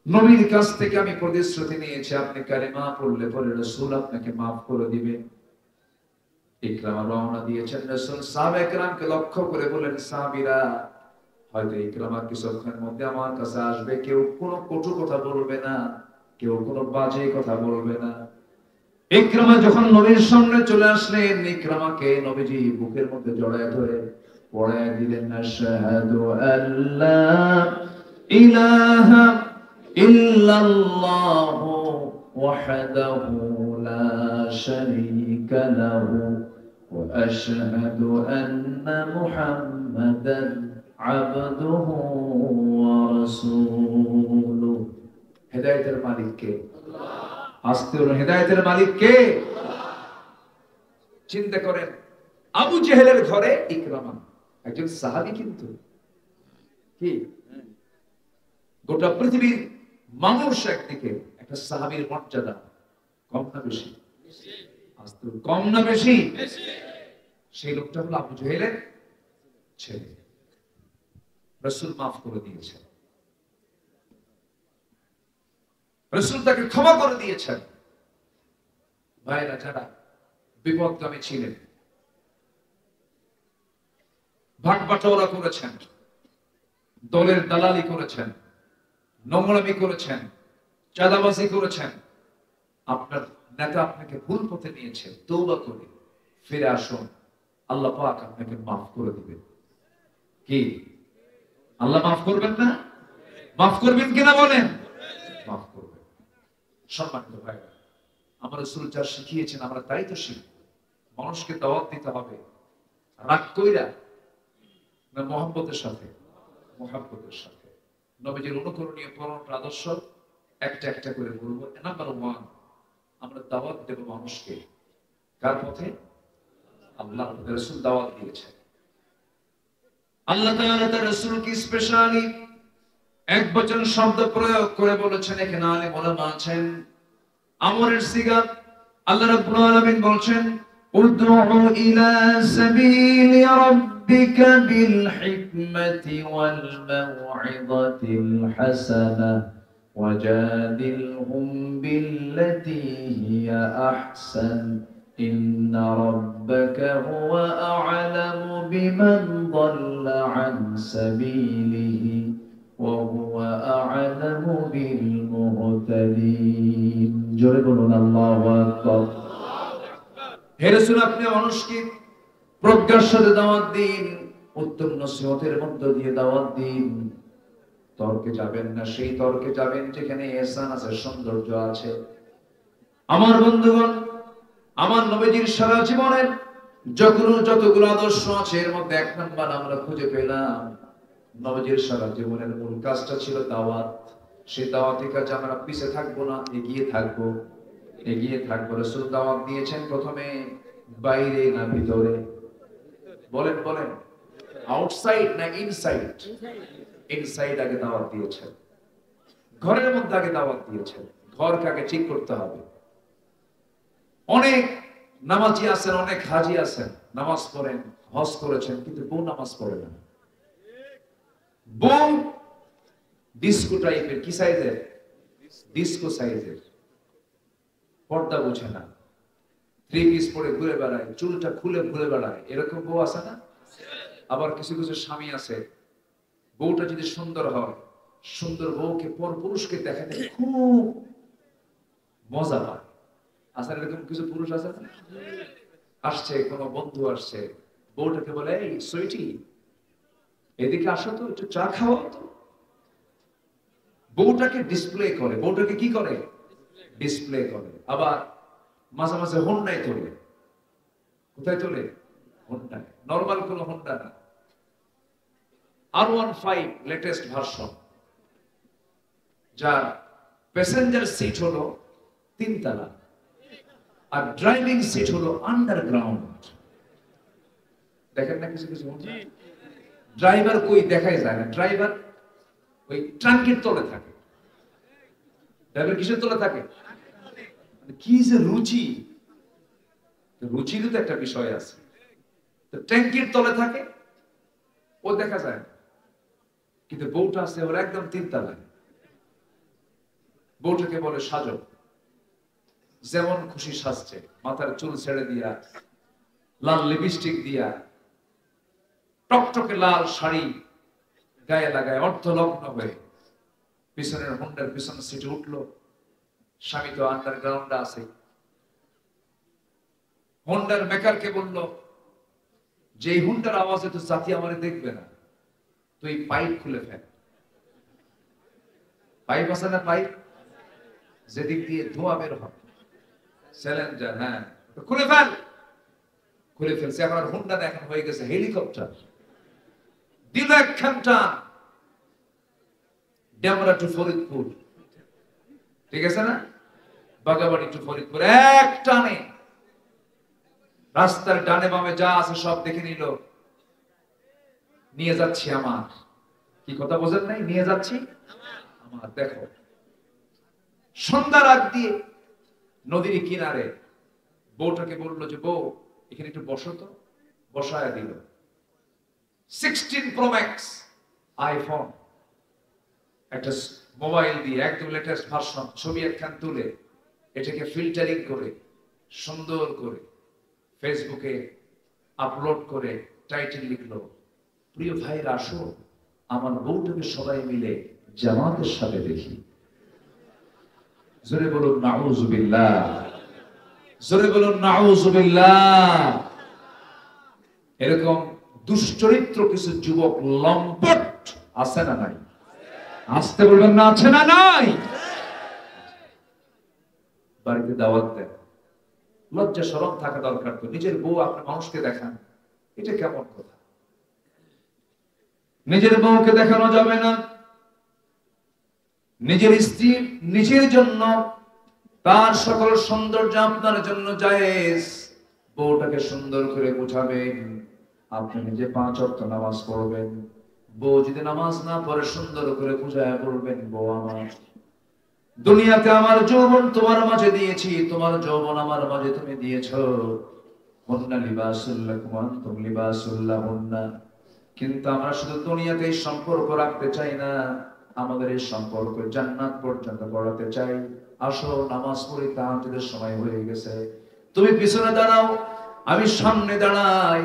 A: নবীর কাছ থেকে আমি প্রতিশ্রুতি নিয়েছি, আপনি কালেমা পড়লে পরে রাসূল আপনাকে মাফ করে দিবেন। ইকরামা রওনা দিয়েছেন। রাসূল সাহাবায়ে কেরামকে লক্ষ্য করে বলেন, সাহাবীরা, হয়তো ইকরামা কিছুক্ষণের মধ্যে আমার কাছে আসবে, কেউ কোনো কটু কথা বলবে না, কেউ কোনো বাজে কথা বলবে না। ইকরামা যখন নবীর সামনে চলে আসলেন, ইকরামাকে নবীজি বুকের মধ্যে জড়ায় ধরে পড়ায় দিলেন, আশহাদু আল্লা ইলাহা ইল্লাল্লাহু ওয়াহদাহু লা শারীকা লাহু ওয়া আশহাদু আন্না মুহাম্মাদান আবদুহু ওয়া রাসূলুহু। হেদায়েতের মালিক কে? আস্তে বলুন, হেদায়েতের মালিক কে? চিন্তা করেন, আবু জেহেলের ঘরে ইকরামা একজন সাহাবী, কিন্তু কি গোটা পৃথিবীর মানুষ একদিকে, একটা সাহাবীর মর্যাদা কম না বেশি? আস্তে কম না বেশি? সেই লোকটা হলো আবু জেহেলের ছেলে। রাসূল মাফ করে দিয়েছেন, রাসূল তাকে ক্ষমা করে দিয়েছেন। ভাইরা যারা বিপদগামী ছিলেন, ভাগ বাটোয়ারা করেছেন, দলের দালালি করেছেন, নোংরামি করেছেন, চাঁদাবাজি করেছেন, আপনার নেতা আপনাকে ভুল পথে নিয়েছে, তওবা করে ফিরে আসুন, আল্লাহ পাক আপনাকে মাফ করে দিবেন। কি আল্লাহ মাফ করবেন না? মাফ করবেন কিনা বলেন? মাফ করবেন। সম্মানিত ভাই, আমার রাসূল যা শিখিয়েছেন আমরা তাই তো শিখব। মানুষকে দাওয়াত দিতে হবে রাগ কইরা না মহব্বতের সাথে? মহব্বতের সাথে। নবীজির অনুকরণীয় 15টা আদর্শ একটা একটা করে বলবো। নাম্বার 1, আমরা দাওয়াত দেব মানুষকে কার পথে? আল্লাহ রাসূল দাওয়াত দিয়েছেন। আল্লাহ তাআলা তার রাসূলকে স্পেশালি একবচন শব্দ প্রয়োগ করে বলেছেন। এখানে আলেম ওলামা আছেন, আমরের সিগা। আল্লাহ রাব্বুল আলামিন বলছেন, উদউ ইলা সাবিলি রাব্বিকা বিল হিকমাতি ওয়াল মাউইযাতিল হাসানাহ ওয়াজাদিলহুম বিল্লাতী হিয়া আহসান ইন্না রাব্বাকা হুয়া আ'লামু বিমান দাল্লা আন সাবিলিহি ওয়া হুয়া আ'লামু বিল মুহতাদিন। জোরে বলুন আল্লাহু আকবার। হে রাসূল, আপনি মানুষকে প্রজ্ঞার সাথে দাওয়াত দিন, উত্তম নসিহতের মধ্য দিয়ে দাওয়াত দিন। তর্কে যাবেন না, সেই তর্কে যাবেন যেখানে ইহসান আছে, সৌন্দর্য আছে। আমার বন্ধুগণ, আমার নবীজির সারা জীবনের যতগুলো আদর্শ আছে এর মধ্যে 1 নাম্বার আমরা খুঁজে পেলাম। নবীজির সারা জীবনের মূল কাজটা ছিল দাওয়াত। সেই দাওয়াতের কাজে আমরা পিছে থাকবো না, এগিয়ে থাকবো। এগিয়ে থাকবো। রাসূল দাওয়াত দিয়েছেন প্রথমে বাইরে না ভিতরে? বলেন বলেন, আউটসাইড না ইনসাইড? ইনসাইড আগে দাওয়াত দিয়েছেন, ঘরের মধ্যে আগে দাওয়াত দিয়েছেন। ঘরকে আগে ঠিক করতে হবে। অনেক নামাজি আছেন, অনেক হাজি আছেন, নামাজ পড়েন, হজ করেছেন, কিন্তু বউ নামাজ পড়ে না। বউ ডিস্কো টাইপের, কি সাইজের? ডিস্কো সাইজের। পর্দা বোঝে না, 3 পিস পরে ঘুরে বেড়ায়, চুলটা খুলে ঘুরে বেড়ায়। এরকম বউ আছে না? আবার কিছু কিছু স্বামী আছে, বউটা যদি সুন্দর হয়, সুন্দর বউকে পর পুরুষকে দেখাতে খুব মজা পায়। আছে এরকম কিছু পুরুষ আছে না? আসছে কোন বন্ধু আসছে, বউটাকে বলে, এই সুইটি এদিকে আসো তো, একটু চা খাওয়াও তো। বউটাকে ডিসপ্লে করে। বউটাকে কি করে? ডিসপ্লে করে। আবার মাঝে মাঝে হোন্ডায় তোলে। কোথায় তোলে? হোন্ডায়। নরমাল কোন হোন্ডা না, R15 লেটেস্ট ভার্সন, যার প্যাসেঞ্জার সিট হলো 3 তলা আর ড্রাইভিং সিট হলো আন্ডারগ্রাউন্ড। দেখেন না কিছু কিছু হোন্ডা? ড্রাইভার কই দেখাই যায় না, ড্রাইভার ওই ট্রাঙ্কের তলে থাকে। ড্রাইভার কিসের তলে থাকে? কি যে রুচি, রুচিরও তো একটা বিষয় আছে। তো ট্যাঙ্কির তলে থাকে, ও দেখা যায় না। কিন্তু বউটা আছে ওর একদম 3 তলায়। বউটাকে বলে সাজো, যেমন খুশি সাজছে, মাথার চুল ছেড়ে দিয়া, লাল লিপস্টিক দিয়া, টকটকে লাল শাড়ি গায়ে লাগায়, অর্ধলগ্ন হয়ে পিছনের হোন্ডার পিছনের সিটে উঠলো। স্বামী তো আন্ডারগ্রাউন্ডে আছে। হোন্ডার মেকারকে বলল, যে হোন্ডার আওয়াজে তো জাতি আমারে দেখবে না, তুই পাইপ খুলে ফেল। পাইপ আছে না? পাইপ যেদিক দিয়ে ধোঁয়া বের হবে, সিলিন্ডার, হ্যাঁ, খুলে ফেল। খুলে ফেলছে। এখন হোন্ডা এখন হয়ে গেছে হেলিকপ্টার। দিল একখানটা ডেমরা টু ফরিদপুর, ঠিক আছে না? বাগাবাড়ি টু ফরিদপুর এক টানে। রাস্তার ডানে বামে যা আছে সব দেখে নিল। নিয়ে যাচ্ছি আমার। কি কথা বোঝেন নাই? নিয়ে যাচ্ছি আমার। দেখো, সন্ধ্যার আগ দিয়ে নদীর কিনারে বউটাকে বললো যে, বউ এখানে একটু বসো তো। বসায় দিল। 16 Pro Max আইফোন, একটা মোবাইল দিয়ে একদম লেটেস্ট ভার্সন, ছবি একখান তুলে এটাকে ফিল্টারিং করে সুন্দর করে ফেসবুকে আপলোড করে টাইটেল লিখলো, প্রিয় ভাইরা আসো আমার বউটাকে সবাই মিলে জামাতের সাথে দেখি। জোরে বলুন নাউজুবিল্লাহ। জোরে বলুন নাউযুবিল্লাহ। এরকম দুশ্চরিত্র কিছু যুবক লম্পট আছে না নাই? আসতে বলবেন না, আছে না নাই? বাড়িতে দাওয়াত দেন, লজ্জা শরম থাকা দরকার। তো নিজের বউ আপনি মানুষকে দেখান, এটা কেমন কথা? নিজের বউকে দেখানো যাবে না। নিজের স্ত্রী নিজের জন্য, তার সকল সৌন্দর্য আপনার জন্য জায়েজ। বউটাকে সুন্দর করে বুঝাবেন, আপনি নিজে 5 ওয়াক্ত নামাজ পড়বেন। বউ যদি নামাজ না পড়ে সুন্দর করে বুঝায় বলবেন, বউ আমার, দুনিয়াতে আমার যৌবন তোমার মাঝে দিয়েছি, তোমার যৌবন আমার মাঝে তুমি দিয়েছো। হুন্না লিবাসুল লাকুম ওয়া আনতুম লিবাসুল লাহুন্না। কিন্তু আমরা শুধু দুনিয়াতে এই সম্পর্ক রাখতে চাই না, আমাদের এই সম্পর্ক জান্নাত পর্যন্ত বাড়াতে চাই। আসো নামাজ পড়ি, তাহাজ্জুদের সময় হয়ে গেছে। তুমি পিছনে দাঁড়াও, আমি সামনে দাঁড়াই।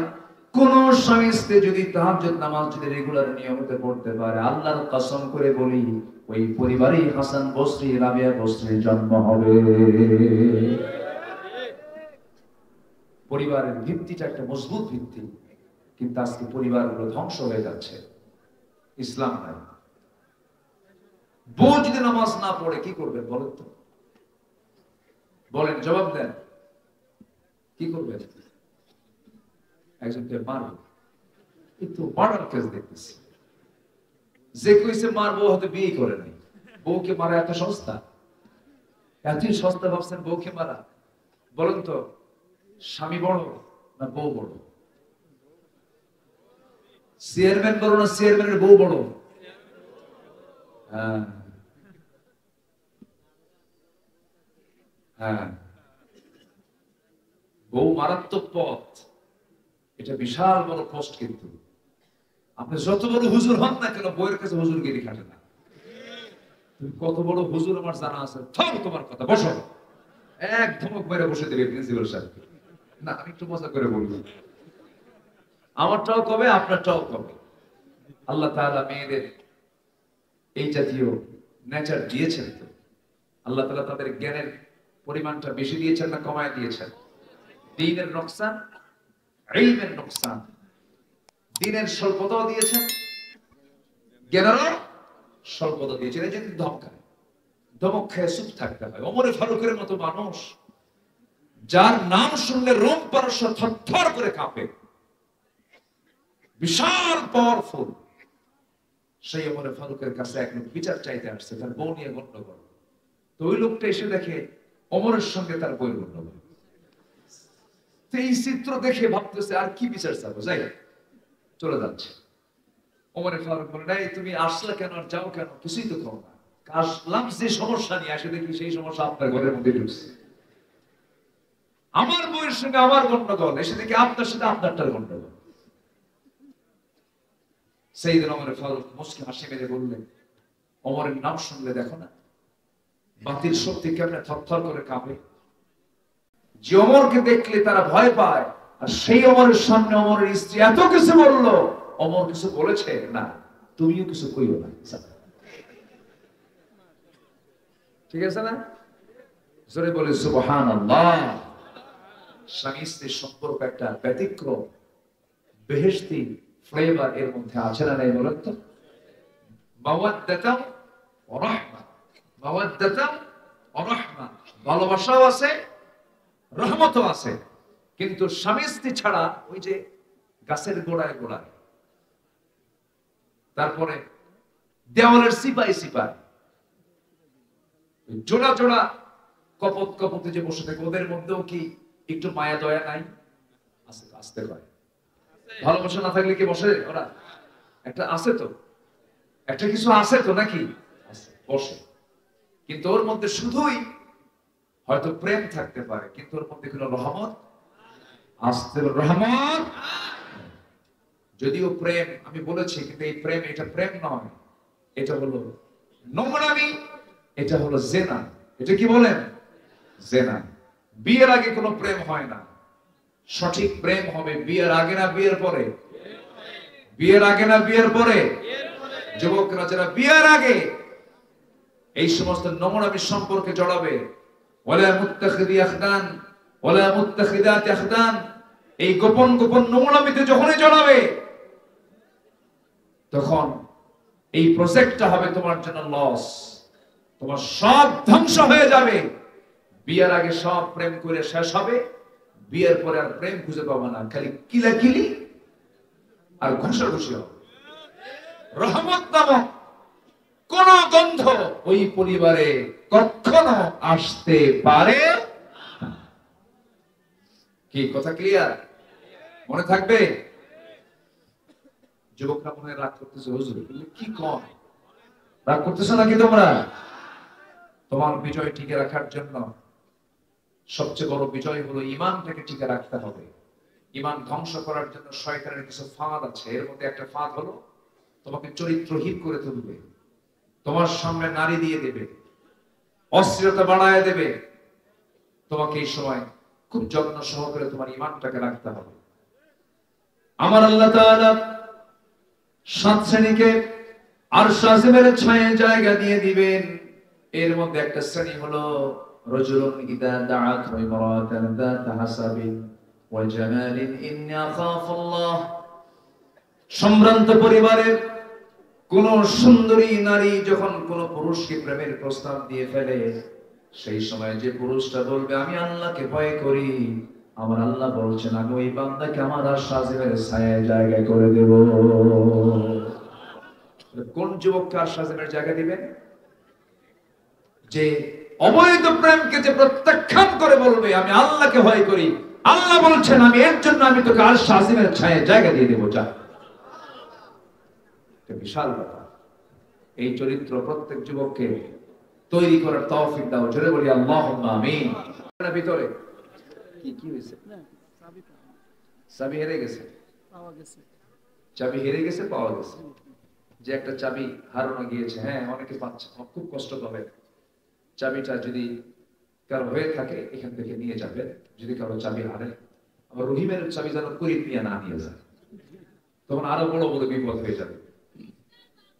A: কোন স্বামী স্ত্রী যদি তাহাজ্জুদ নামাজ যদি রেগুলার নিয়মিত পড়তে পারে, আল্লাহর কসম করে বলি, ওই পরিবারেই হাসান বসরি, রাবিয়া বসরির জন্ম হবে। পরিবারের ভিত্তিটা একটা মজবুত ভিত্তি, কিন্তু আজকে পরিবারগুলো ধ্বংস হয়ে যাচ্ছে। ইসলাম নাই। বউ যদি নামাজ না পড়ে কি করবে বলেন তো? বলেন, জবাব দেন, কি করবে? একজনকে মারবে, কিন্তু মারার কেস দেখতেছি। যে কইছে মারবো হয়তো বিয়ে করে নাই। বউকে মারা এত সস্তা? এতই সস্তা ভাবছেন বউকে মারা? বলেন তো, স্বামী বড় না বউ বড়? চেয়ারম্যান বড় না চেয়ারম্যানের বউ বড়? হ্যাঁ হ্যাঁ, বউ মারাত্মক পথ, এটা বিশাল বড় পোস্ট। কিন্তু আপনি যত বড় হুজুর হন না কেন, বউয়ের কাছে হুজুরগিরি খাটে না। তুমি কত বড় হুজুর আমার জানা আছে, থাম তোমার কথা, বসো। এক ধমক মেরে বসে দেবে প্রিন্সিপাল সাহেব। না, আমি একটু মজা করে বলবো, আমারটাও কবে আপনারটাও কবে। আল্লাহ তাআলা মেয়েদের এই জাতীয় নেচার দিয়েছেন। তো আল্লাহ তাআলা তাদের জ্ঞানের পরিমাণটা বেশি দিয়েছেন না কমায় দিয়েছেন? দ্বীনের নোকসান, ইলমের নোকসান। দ্বীনের স্বল্পতাও দিয়েছেন, জ্ঞানেরও স্বল্পতা দিয়েছেন। এই যে ধমকায়, ধমক খেয়ে চুপ থাকতে হয়। ওমরে ফারুকের মতো মানুষ, যার নাম শুনলে রোম পারস্য থরথর করে কাঁপে, বিশাল পাওয়ারফুল, সেই ওমরে ফারুকের কাছে এক লোক বিচার চাইতে আসছে, তার বউ নিয়ে গন্ডগোল। তো ওই লোকটা এসে দেখে ওমরের সঙ্গে তার বউয়ের গন্ডগোল। এই চিত্র দেখে ভাবতেছে আর কি বিচার চাবো, যাই চলে যাচ্ছে। ওমরে ফারুক বলে, নাই তুমি আসলে কেন, আর যাও কেন, কিছুই তো করো না। আসলাম যে সমস্যা নিয়ে, আসে দেখি সেই সমস্যা আপনার ঘরের মধ্যে ঢুকছে। আমার বউয়ের সঙ্গে আমার গন্ডগোল, এসে দেখি আপনার সাথে আপনারটার গন্ডগোল। সেই দিন ওমরে ফারুক মুস্কি হাসি মেরে বললেন, ওমরের নাম শুনলে দেখো না বাতিল শক্তি কেমনে থরথর করে কাঁপে। যে ওমরকে দেখলে তারা ভয় পায়, আর সেই ওমরের সামনে ওমরের স্ত্রী এত কিছু বললো, ওমর কিছু বলেছে না, তুমিও কিছু কইও না। ঠিক আছে না? জোরে বলে সুবহানাল্লাহ। স্বামী স্ত্রীর সম্পর্ক একটা ব্যতিক্রম, বেহেশতি ফ্লেভার এর মধ্যে আছে না নাই বলেন তো? মাওয়াদ্দাতাও ওয়া রাহমা, মাওয়াদ্দাতাও ওয়া রাহমা, ভালোবাসাও আছে, রহমতও আছে। কিন্তু স্বামী স্ত্রী ছাড়া ওই যে গাছের গোড়ায় গোড়ায়, তারপরে দেওয়ালের সিপাই সিপাই, জোড়া জোড়া কপত কপতে যে বসে থাকে, ওদের মধ্যেও কি একটু মায়া দয়া নাই? আছে, আসতে পারে। ভালোবাসা না থাকলে কি বসে ওরা? একটা আছে তো, একটা কিছু আছে তো, নাকি? বসে। কিন্তু ওর মধ্যে শুধুই হয়তো প্রেম থাকতে পারে, কিন্তু ওর মধ্যে কোনো রহমত আসতে, রহমত। যদিও প্রেম আমি বলেছি, কিন্তু এই প্রেম, এটা প্রেম নয়, এটা হলো নোংরামি, এটা হলো জেনা। এটা কি বলেন? জেনা। বিয়ের আগে কোনো প্রেম হয় না। সঠিক প্রেম হবে বিয়ের আগে না বিয়ের পরে? বিয়ের আগে না বিয়ের পরে? যুবকরা যারা বিয়ের আগে এই সমস্ত নোংরামি সম্পর্কে জড়াবে, ওয়ালা মুত্তাখিদি আখদান, ওয়ালা মুত্তাখিদাতি আখদান, এই গোপন গোপন নোংরামিতে যখনই জড়াবে তখন এই প্রজেক্টটা হবে তোমার জন্য লস, তোমার সব ধ্বংস হয়ে যাবে। বিয়ের আগে সব প্রেম করে শেষ হবে, বিয়ের পরে আর প্রেম খুঁজে পাবে না, খালি কিলাকিলি আর ঘুষাঘুষি হবে। রহমত নামক কোন গন্ধ ওই পরিবারে কখনো আসতে পারে না। কি কথা ক্লিয়ার? মনে থাকবে? যুবকরা মনে হয় রাগ করতেছে, হুজুর কি কম রাগ করতেছে নাকি তোমরা? তোমার বিজয় টিকে রাখার জন্য সবচেয়ে বড় বিজয় হলো ঈমানটাকে টিকে রাখতে হবে। ঈমান ধ্বংস করার জন্য শয়তানের কিছু ফাঁদ আছে, এর মধ্যে একটা ফাঁদ হলো তোমাকে চরিত্রহীন করে তুলবে, তোমার সামনে নারী দিয়ে দেবে, অস্থিরতা বাড়ায় দেবে। তোমাকে এই সময় খুব যত্ন সহকারে তোমার ঈমানটাকে রাখতে হবে। আমার আল্লাহ তাআলা 7 শ্রেণীকে আরশ আজিমের ছায়ায় জায়গা দিয়ে দিবেন। এর মধ্যে একটা শ্রেণী হলো রাজুলুন ইদা দাআত ইমরাতান যাতা হাসাবিন ওয়া জামালিন ইন্নী আখাফুল্লাহ। সম্ভ্রান্ত পরিবারের কোন সুন্দরী নারী যখন কোন পুরুষকে প্রেমের প্রস্তাব দিয়ে ফেলে, সেই সময় যে পুরুষটা বলবে আমি আল্লাহকে ভয় করি, আমার আল্লাহ বলছেন আমি ওই বান্দাকে আমার আরশ আজিমের ছায়ায় জায়গা করে দেব। কোন যুবককে আরশ আজিমের জায়গা দিবেন? যে অবৈধ প্রেমকে যে প্রত্যাখ্যান করে বলবে আমি আল্লাহকে ভয় করি, আল্লাহ বলছেন আমি এর জন্য আমি তোকে আরশ আজিমের ছায়ায় জায়গা দিয়ে দেব। যা, বিশাল ব্যাপার। এই চরিত্র প্রত্যেক যুবককে তৈরি করার তৌফিক দাও। জোরে বলি আল্লাহুম্মা আমিন। ভিতরে কি হয়েছে? চাবি হেরে গেছে, পাওয়া গেছে। চাবি হেরে গেছে, পাওয়া গেছে। যে একটা চাবি হারানো গিয়েছে, হ্যাঁ অনেকে পাচ্ছে, খুব কষ্ট পাবে। চাবিটা যদি কারো হয়ে থাকে এখান থেকে নিয়ে যাবে। যদি কারো চাবি হারে, আবার রহিমের চাবি যেন কুড়ি নিয়ে না নিয়ে যায়, তখন আরো বড় বড় বিপদ হয়ে যাবে।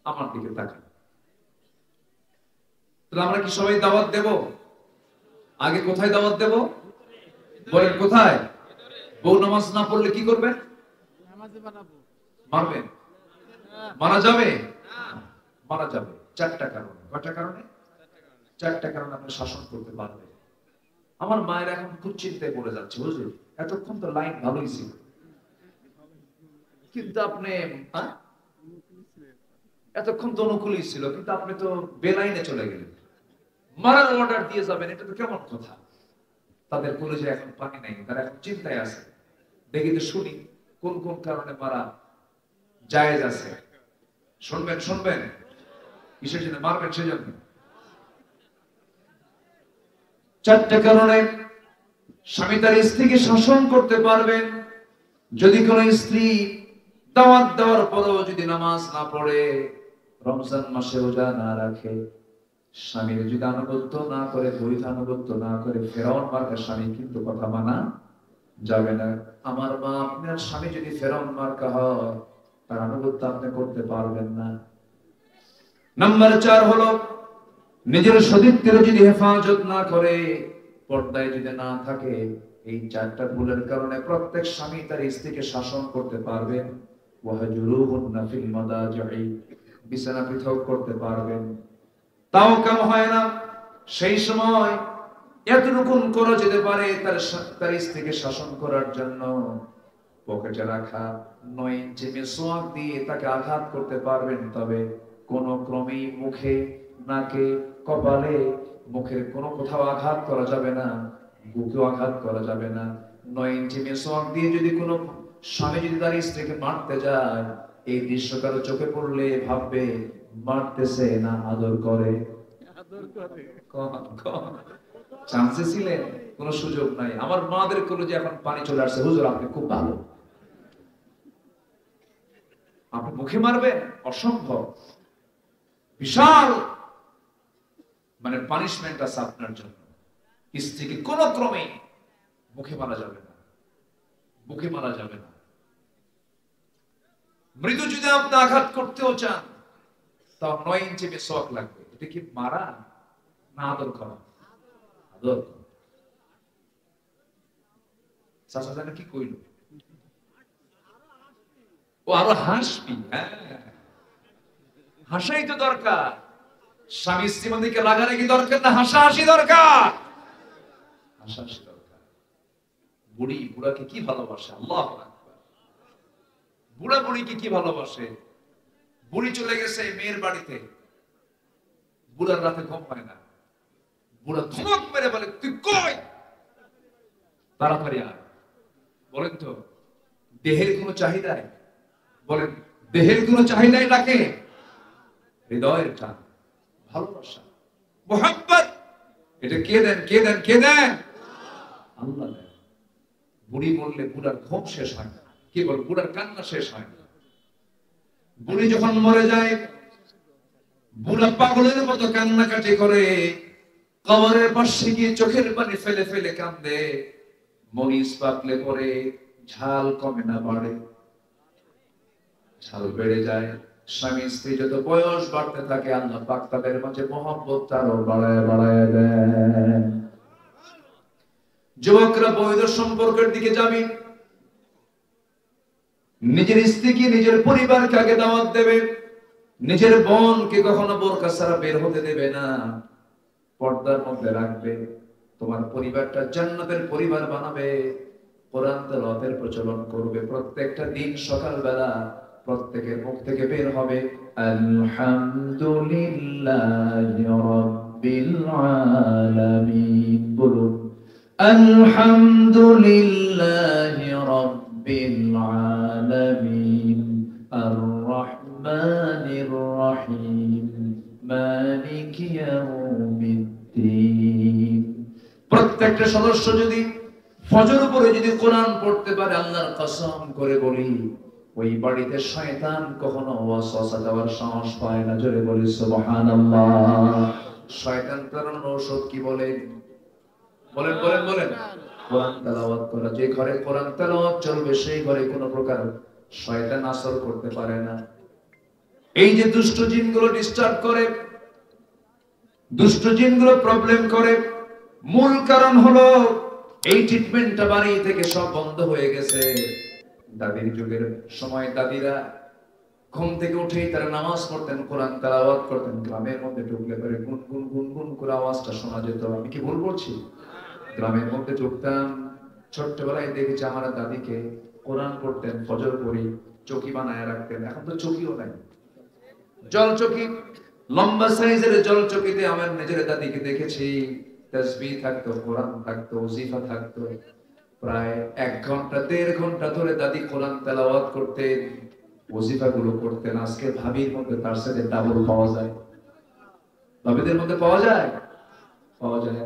A: আমার দিকে তাকান। তাহলে আমরা কি সবাই দাওয়াত দেব? আগে কোথায় দাওয়াত দেব বলেন? কোথায়? বউ নামাজ না পড়লে কি করবেন? নামাজে বানাবো। মারবেন? মারা যাবে? মারা যাবে। 4টা কারণে। কয়টা কারণে? 4টা কারণে আপনি শাসন করতে পারবেন। আমার মায়ের এখন খুব চিন্তায় পড়ে যাচ্ছে, হুজুর এতক্ষণ তো লাইন ভালোই ছিল, কিন্তু আপনি এতক্ষণ তো অনুকূলই ছিল, কিন্তু আপনি তো বেলাইনে চলে গেলেন, মারার অর্ডার দিয়ে যাবেন, এটা তো কেমন কথা? তাদের কলেজে এখন পানি নাই, তারা এখন চিন্তায় আছে। দেখি তো শুনি কোন কোন কারণে মারা জায়েজ আছে। শুনবেন? শুনবেন? কিসের জন্য মারবেন? সেজন্য 4টা কারণে স্বামী তার স্ত্রীকে শাসন করতে পারবেন। যদি কোন স্ত্রী দাওয়াত দেওয়ার পরেও যদি নামাজ না পড়ে, রমজান মাসে রোজা না রাখে, স্বামীর যদি আনুগত্য না করে, বৈধ আনুগত্য না করে, ফেরাউন মার্কা স্বামী কিন্তু কথা মানা যাবে না। আমার মা আপনার স্বামী যদি ফেরাউন মার্কা হয়, তার আনুগত্য আপনি করতে পারবেন না। নাম্বার 4 হলো নিজের সতীত্বের যদি হেফাজত না করে, পর্দায় যদি না থাকে, এই 4টা ভুলের কারণে প্রত্যেক স্বামী তার স্ত্রীকে শাসন করতে পারবেন। ওয়াহজুরুহুন্না ফিল মাদাজি'i, বিছানা পৃথক করতে পারবেন। তাও কাম হয় না, সেই সময় এতটুকুন করা যেতে পারে তার স্ত্রীকে শাসন করার জন্য পকেটে রাখা 9 ইঞ্চি মিসওয়াক দিয়ে তাকে আঘাত করতে পারবেন। তবে কোন ক্রমেই মুখে, নাকে, কপালে, মুখের কোনো কোথাও আঘাত করা যাবে না, বুকেও আঘাত করা যাবে না। 9 ইঞ্চি মিসওয়াক দিয়ে যদি কোনো স্বামী যদি তার স্ত্রীকে মারতে যায়, এই দৃশ্য কারো চোখে পড়লে ভাববে মারতেছে না আদর করে। চান্সে ছিলেন, কোন সুযোগ নাই। আমার মাদের কলেজে এখন পানি চলে আসছে, হুজুর আপনি খুব ভালো, আপনি মুখে মারবেন? অসম্ভব। বিশাল মানে পানিশমেন্ট আছে আপনার জন্য। স্ত্রীকে কোন ক্রমে মুখে মারা যাবে না, মুখে মারা যাবে না। মৃদু যদি আপনি আঘাত করতেও চান, তাও 9 ইঞ্চি মিসওয়াক লাগবে। এটা কি মারা না আদর করা? আদর। চাচা জানে কি কইল, ও আরো হাসবি। হ্যাঁ, হাসাই তো দরকার। স্বামী স্ত্রীর মধ্যে রাগারাগি দরকার না, হাসাহাসি দরকার। হাসাহাসি দরকার। বুড়ি বুড়াকে কি ভালোবাসে, আল্লাহু আকবার। বুড়া বুড়িকে কি ভালোবাসে। বুড়ি চলে গেছে মেয়ের বাড়িতে, বুড়ার রাতে ঘুম হয় না। বুড়া ধমক মেরে বলে, তুই কই, তাড়াতাড়ি আয়। বলেন তো দেহের কোন চাহিদায়, বলেন দেহের কোন চাহিদায় ডাকে? হৃদয়ের টান, ভালোবাসা, মোহাব্বত। এটা কে দেন, কে দেন, কে দেন? আল্লাহ দেন। বুড়ি বললে বুড়ার ঘুম শেষ হয় না, কি বল, বুড়ার কান্না শেষ হয় না। বুড়ি যখন মরে যায়, বুড়া পাগলের মতো কান্নাকাটি করে, কবরের পাশে গিয়ে চোখের পানি ফেলে ফেলে কান্দে। মরিচ পাকলে পরে ঝাল কমে না, বাড়ে। ঝাল বেড়ে যায়। স্বামী স্ত্রী যত বয়স বাড়তে থাকে, আল্লাহ পাক তাদের মাঝে মহব্বত আরো বাড়ায় বাড়ায় দেন। যুবকরা বৈধ সম্পর্কের দিকে যাবে, নিজের স্ত্রীকে, নিজের পরিবারকে আগে দাওয়াত দেবে। নিজের বোনকে কখনো বোরকা ছাড়া বের হতে দেবে না, পর্দার মধ্যে রাখবে। তোমার পরিবারটা জান্নাতের পরিবার বানাবে। কোরআন তেলাওয়াতের প্রচলন করবে। প্রত্যেকটা দিন সকালবেলা প্রত্যেকের মুখ থেকে বের হবে, আলহামদুলিল্লাহি রাব্বিল আলামিন। বলুন, আলহামদুলিল্লাহি রাব্বিল আলামিন, আর রহমানির রহিম, মালিকি ইয়াউমিদ্দিন। প্রত্যেকটা সদস্য যদি ফজর পরে যদি কোরআন পড়তে পারে, আল্লাহর কসম করে বলি, ওই বাড়িতে শয়তান কখনো ওয়াসওয়াসা দেওয়ার সাহস পায় না। জোরে বলি সুবহানাল্লাহ। শয়তান তাড়ানোর ঔষধ কি বলেন? বলেন বলেন বলেন। কোরআন তেলাওয়াত করা। যে ঘরে কোরআন তেলাওয়াত চলবে, সেই ঘরে কোনো প্রকার শয়তান আসর করতে পারে না। এই যে দুষ্ট জিনগুলো ডিস্টার্ব করে, দুষ্ট জিনগুলো প্রবলেম করে, মূল কারণ হলো এই ট্রিটমেন্টটা বাড়ি থেকে সব বন্ধ হয়ে গেছে। দাদির যুগের সময় দাদিরা ঘুম থেকে উঠেই তারা নামাজ পড়তেন, কোরআন তেলাওয়াত করতেন। গ্রামের মধ্যে ঢুকলে পরে গুনগুন গুনগুন করে আওয়াজটা শোনা যেত। আমি কি ভুল বলছি? গ্রামের মধ্যে ঢুকতাম, ছোট্টবেলায় দেখেছি আমার দাদিকে কোরআন পড়তেন, ফজর পড়ি চৌকি বানায় রাখতেন। এখন তো চৌকিও নাই, জল চৌকি, লম্বা সাইজের জল চৌকিতে আমার নিজের দাদিকে দেখেছি। তাসবিহ থাকতো, কোরআন থাকতো, ওজিফা থাকতো। প্রায় 1 ঘন্টা 1.5 ঘন্টা ধরে দাদি কোরআন তেলাওয়াত করতেন, ওজিফা গুলো করতেন। আজকে ভাবির মধ্যে তার সাথে ডাবল পাওয়া যায়। ভাবিদের মধ্যে পাওয়া যায়? পাওয়া যায়।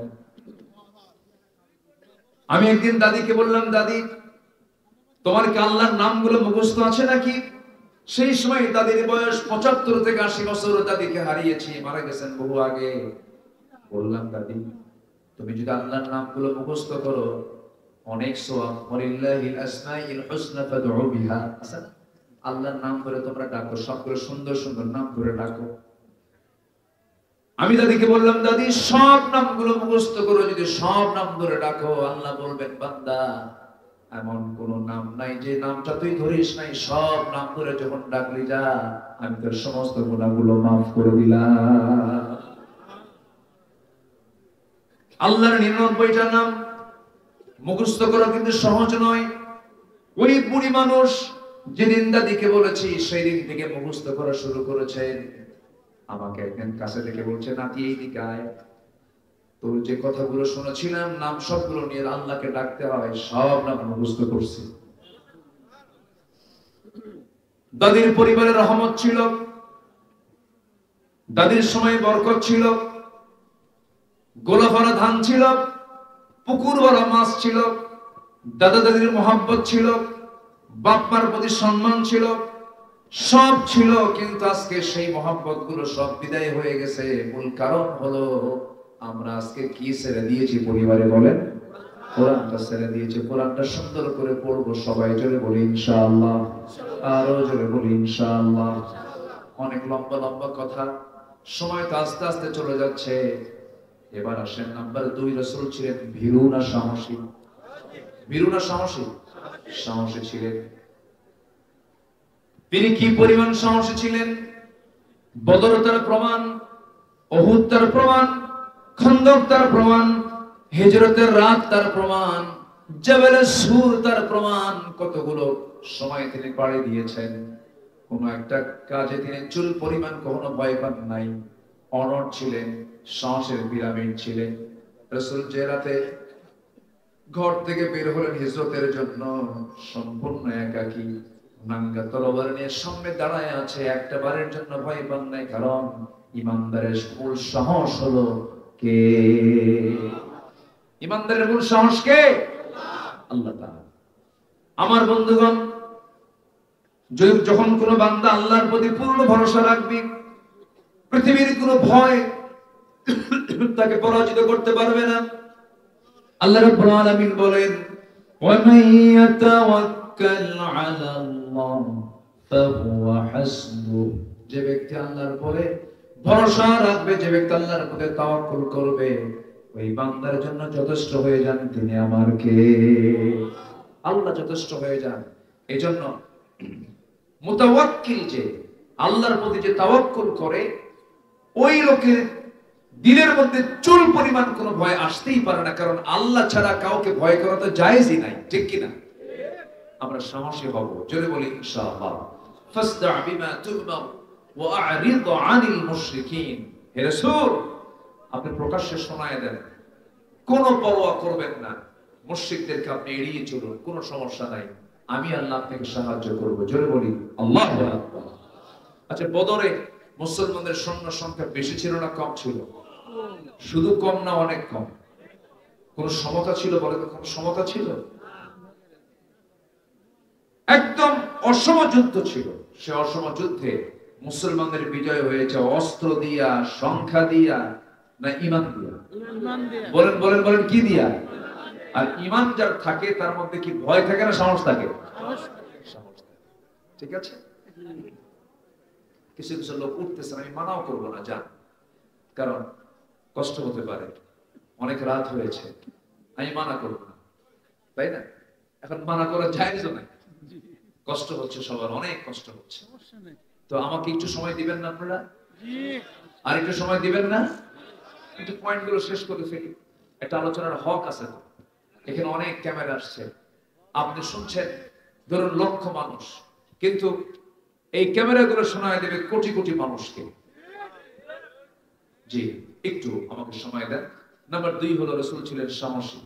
A: আমি একদিন দাদিকে বললাম, দাদি তোমার কি আল্লাহর নামগুলো মুখস্থ আছে নাকি? সেই সময় দাদির বয়স 75 থেকে 80 বছর। দাদিকে হারিয়েছি, মারা গেছেন বহু আগে। বললাম, দাদি তুমি যদি আল্লাহর নামগুলো মুখস্থ করো, অনেক সওয়াব। ওয়ালিল্লাহিল আসমাউল হুসনা ফাদউ বিহা। আচ্ছা, আল্লাহর নাম ধরে তোমরা ডাকো, সবগুলো সুন্দর সুন্দর নাম ধরে ডাকো। আমি দাদিকে বললাম, দাদি সব নামগুলো মুখস্থ করো, যদি সব নাম ধরে ডাকো, আল্লাহ বলবেন, বান্দা এমন কোন নাম নাই যে নামটা তুই ধরিস নাই। সব নাম ধরে যখন ডাকলি, যা আমি তোর সমস্ত গুনাহগুলো মাফ করে দিলাম। আল্লাহর 99টা নাম মুখস্থ করা কিন্তু সহজ নয়। ওই বুড়ি মানুষ যেদিন দাদিকে বলেছি, সেই দিন থেকে মুখস্থ করা শুরু করেছেন। আমাকে একদিন কাছে থেকে বলছে, নাতি এইদিকে আয়, তোর যে কথাগুলো শুনেছিলাম নাম সবগুলো নিয়ে আল্লাহকে ডাকতে হয়, সব নাম মুখস্থ করছি। দাদির পরিবারে রহমত ছিল, দাদির সময় বরকত ছিল, গোলা ভরা ধান ছিল, পুকুর ভরা মাছ ছিল, দাদা দাদির মহব্বত ছিল, বাপ মার প্রতি সম্মান ছিল, সব ছিল। কিন্তু আজকে সেই মহব্বত গুলো সব বিদায় হয়ে গেছে। মূল কারণ হলো আমরা আজকে কি ছেড়ে দিয়েছি পরিবারে? বলেন, কোরআনটা ছেড়ে দিয়েছি। কোরআনটা সুন্দর করে পড়বো, সবাই জোরে বলি ইনশাআল্লাহ, আরো জোরে বলি ইনশাআল্লাহ। অনেক লম্বা লম্বা কথা, সময় তো আস্তে আস্তে চলে যাচ্ছে। এবার আসেন নাম্বার 2, রাসূল ছিলেন ভীরু না সাহসী? ভীরু না সাহসী? সাহসী ছিলেন। তিনি কি পরিমাণ সাহসী ছিলেন? বদর তার প্রমাণ, উহুদ তার প্রমাণ, খন্দক তার প্রমাণ, হিজরতের রাত তার প্রমাণ, জাবালে সুর তার প্রমাণ। কতগুলো সময় তিনি পাড়ি দিয়েছেন, কোন একটা কাজে তিনি চুল পরিমাণ কখনো ভয় পান নাই। অনড় ছিলেন, সাহসের পিরামিড ছিলেন। রাসূল যে রাতে ঘর থেকে বের হলেন হিজরতের জন্য, সম্পূর্ণ একাকী, নাঙ্গা তরবারি নিয়ে সামনে দাঁড়ায় আছে, একটা বারের জন্য ভয় পান নাই। কারণ ইমানদারের মূল সাহস হলো কে? ইমানদারের মূল সাহস কে? আল্লাহ তাআলা। আমার বন্ধুগণ, যখন কোন বান্দা আল্লাহর প্রতি পূর্ণ ভরসা রাখবে, পৃথিবীর কোনো ভয় তাকে পরাজিত করতে পারবে না। আল্লাহ রাব্বুল আলামিন বলেন, ওয়া মান ইয়াতাওয়াক্কাল আলাল্লাহ ফাহুয়া হাসবুহ। যে ব্যক্তি আল্লাহর উপরে ভরসা রাখবে, যে ব্যক্তি আল্লাহর উপরে তাওয়াক্কুল করবে, ওই বান্দার জন্য যথেষ্ট হয়ে যান তিনি আমার কে? আল্লাহ যথেষ্ট হয়ে যান। এজন্য মুতাওয়াক্কিল, যে আল্লাহর প্রতি যে তাওয়াক্কুল করে, ওই লোকের দিলের মধ্যে চুল পরিমাণ কোনো ভয় আসতেই পারে না। কারণ আল্লাহ ছাড়া কাউকে ভয় করা তো জায়েজই নাই, ঠিক কি না? আমরা সাহসী হব, জোরে বলি ইনশাআল্লাহ। ফাসদা বিমা তু'মার ওয়া আ'রিদ আনিল মুশরিকিন। হে রাসূল, আপনি প্রকাশ্যে শোনায় দেন, কোনো পরোয়া করবেন না, মুশরিকদেরকে আপনি এড়িয়ে চলুন, কোনো সমস্যা নাই, আমি আল্লাহ আপনাকে সাহায্য করব। জোরে বলি আল্লাহু আকবার। আচ্ছা, বদরে মুসলমানদের সৈন্য সংখ্যা বেশি ছিল না কম ছিল? শুধু কম না, অনেক কম। কোন সমতা ছিল? বলে তো, কোন সমতা ছিল? একদম অসম যুদ্ধ ছিল। সে অসম যুদ্ধে মুসলমানদের বিজয় হয়েছে অস্ত্র দিয়া, সংখ্যা দিয়া, না ঈমান দিয়া? বলেন বলেন বলেন, কি দিয়া? আর ঈমান যার থাকে তার মধ্যে কি ভয় থাকে না সাহস থাকে? সাহস। ঠিক আছে। কিছু কিছু লোক উঠতেছে, আমি মানাও করবো না, যান, কারণ কষ্ট হতে পারে, অনেক রাত হয়েছে, আমি মানা করবো না, তাই না? এখন মানা করা জায়েজও নাই, কষ্ট হচ্ছে, সবার অনেক কষ্ট হচ্ছে। তো আমাকে একটু সময় দিবেন না আপনারা? আর একটু সময় দিবেন না? একটু পয়েন্ট গুলো শেষ করে ফেলি। একটা আলোচনার হক আছে তো। এখানে অনেক ক্যামেরা আসছে, আপনি শুনছেন ধরুন লক্ষ মানুষ, কিন্তু এই ক্যামেরাগুলো শোনায় দেবে কোটি কোটি মানুষকে। জি, একটু আমাকে সময় দেন। নাম্বার 2 হলো রাসূল ছিলেন সাহসী।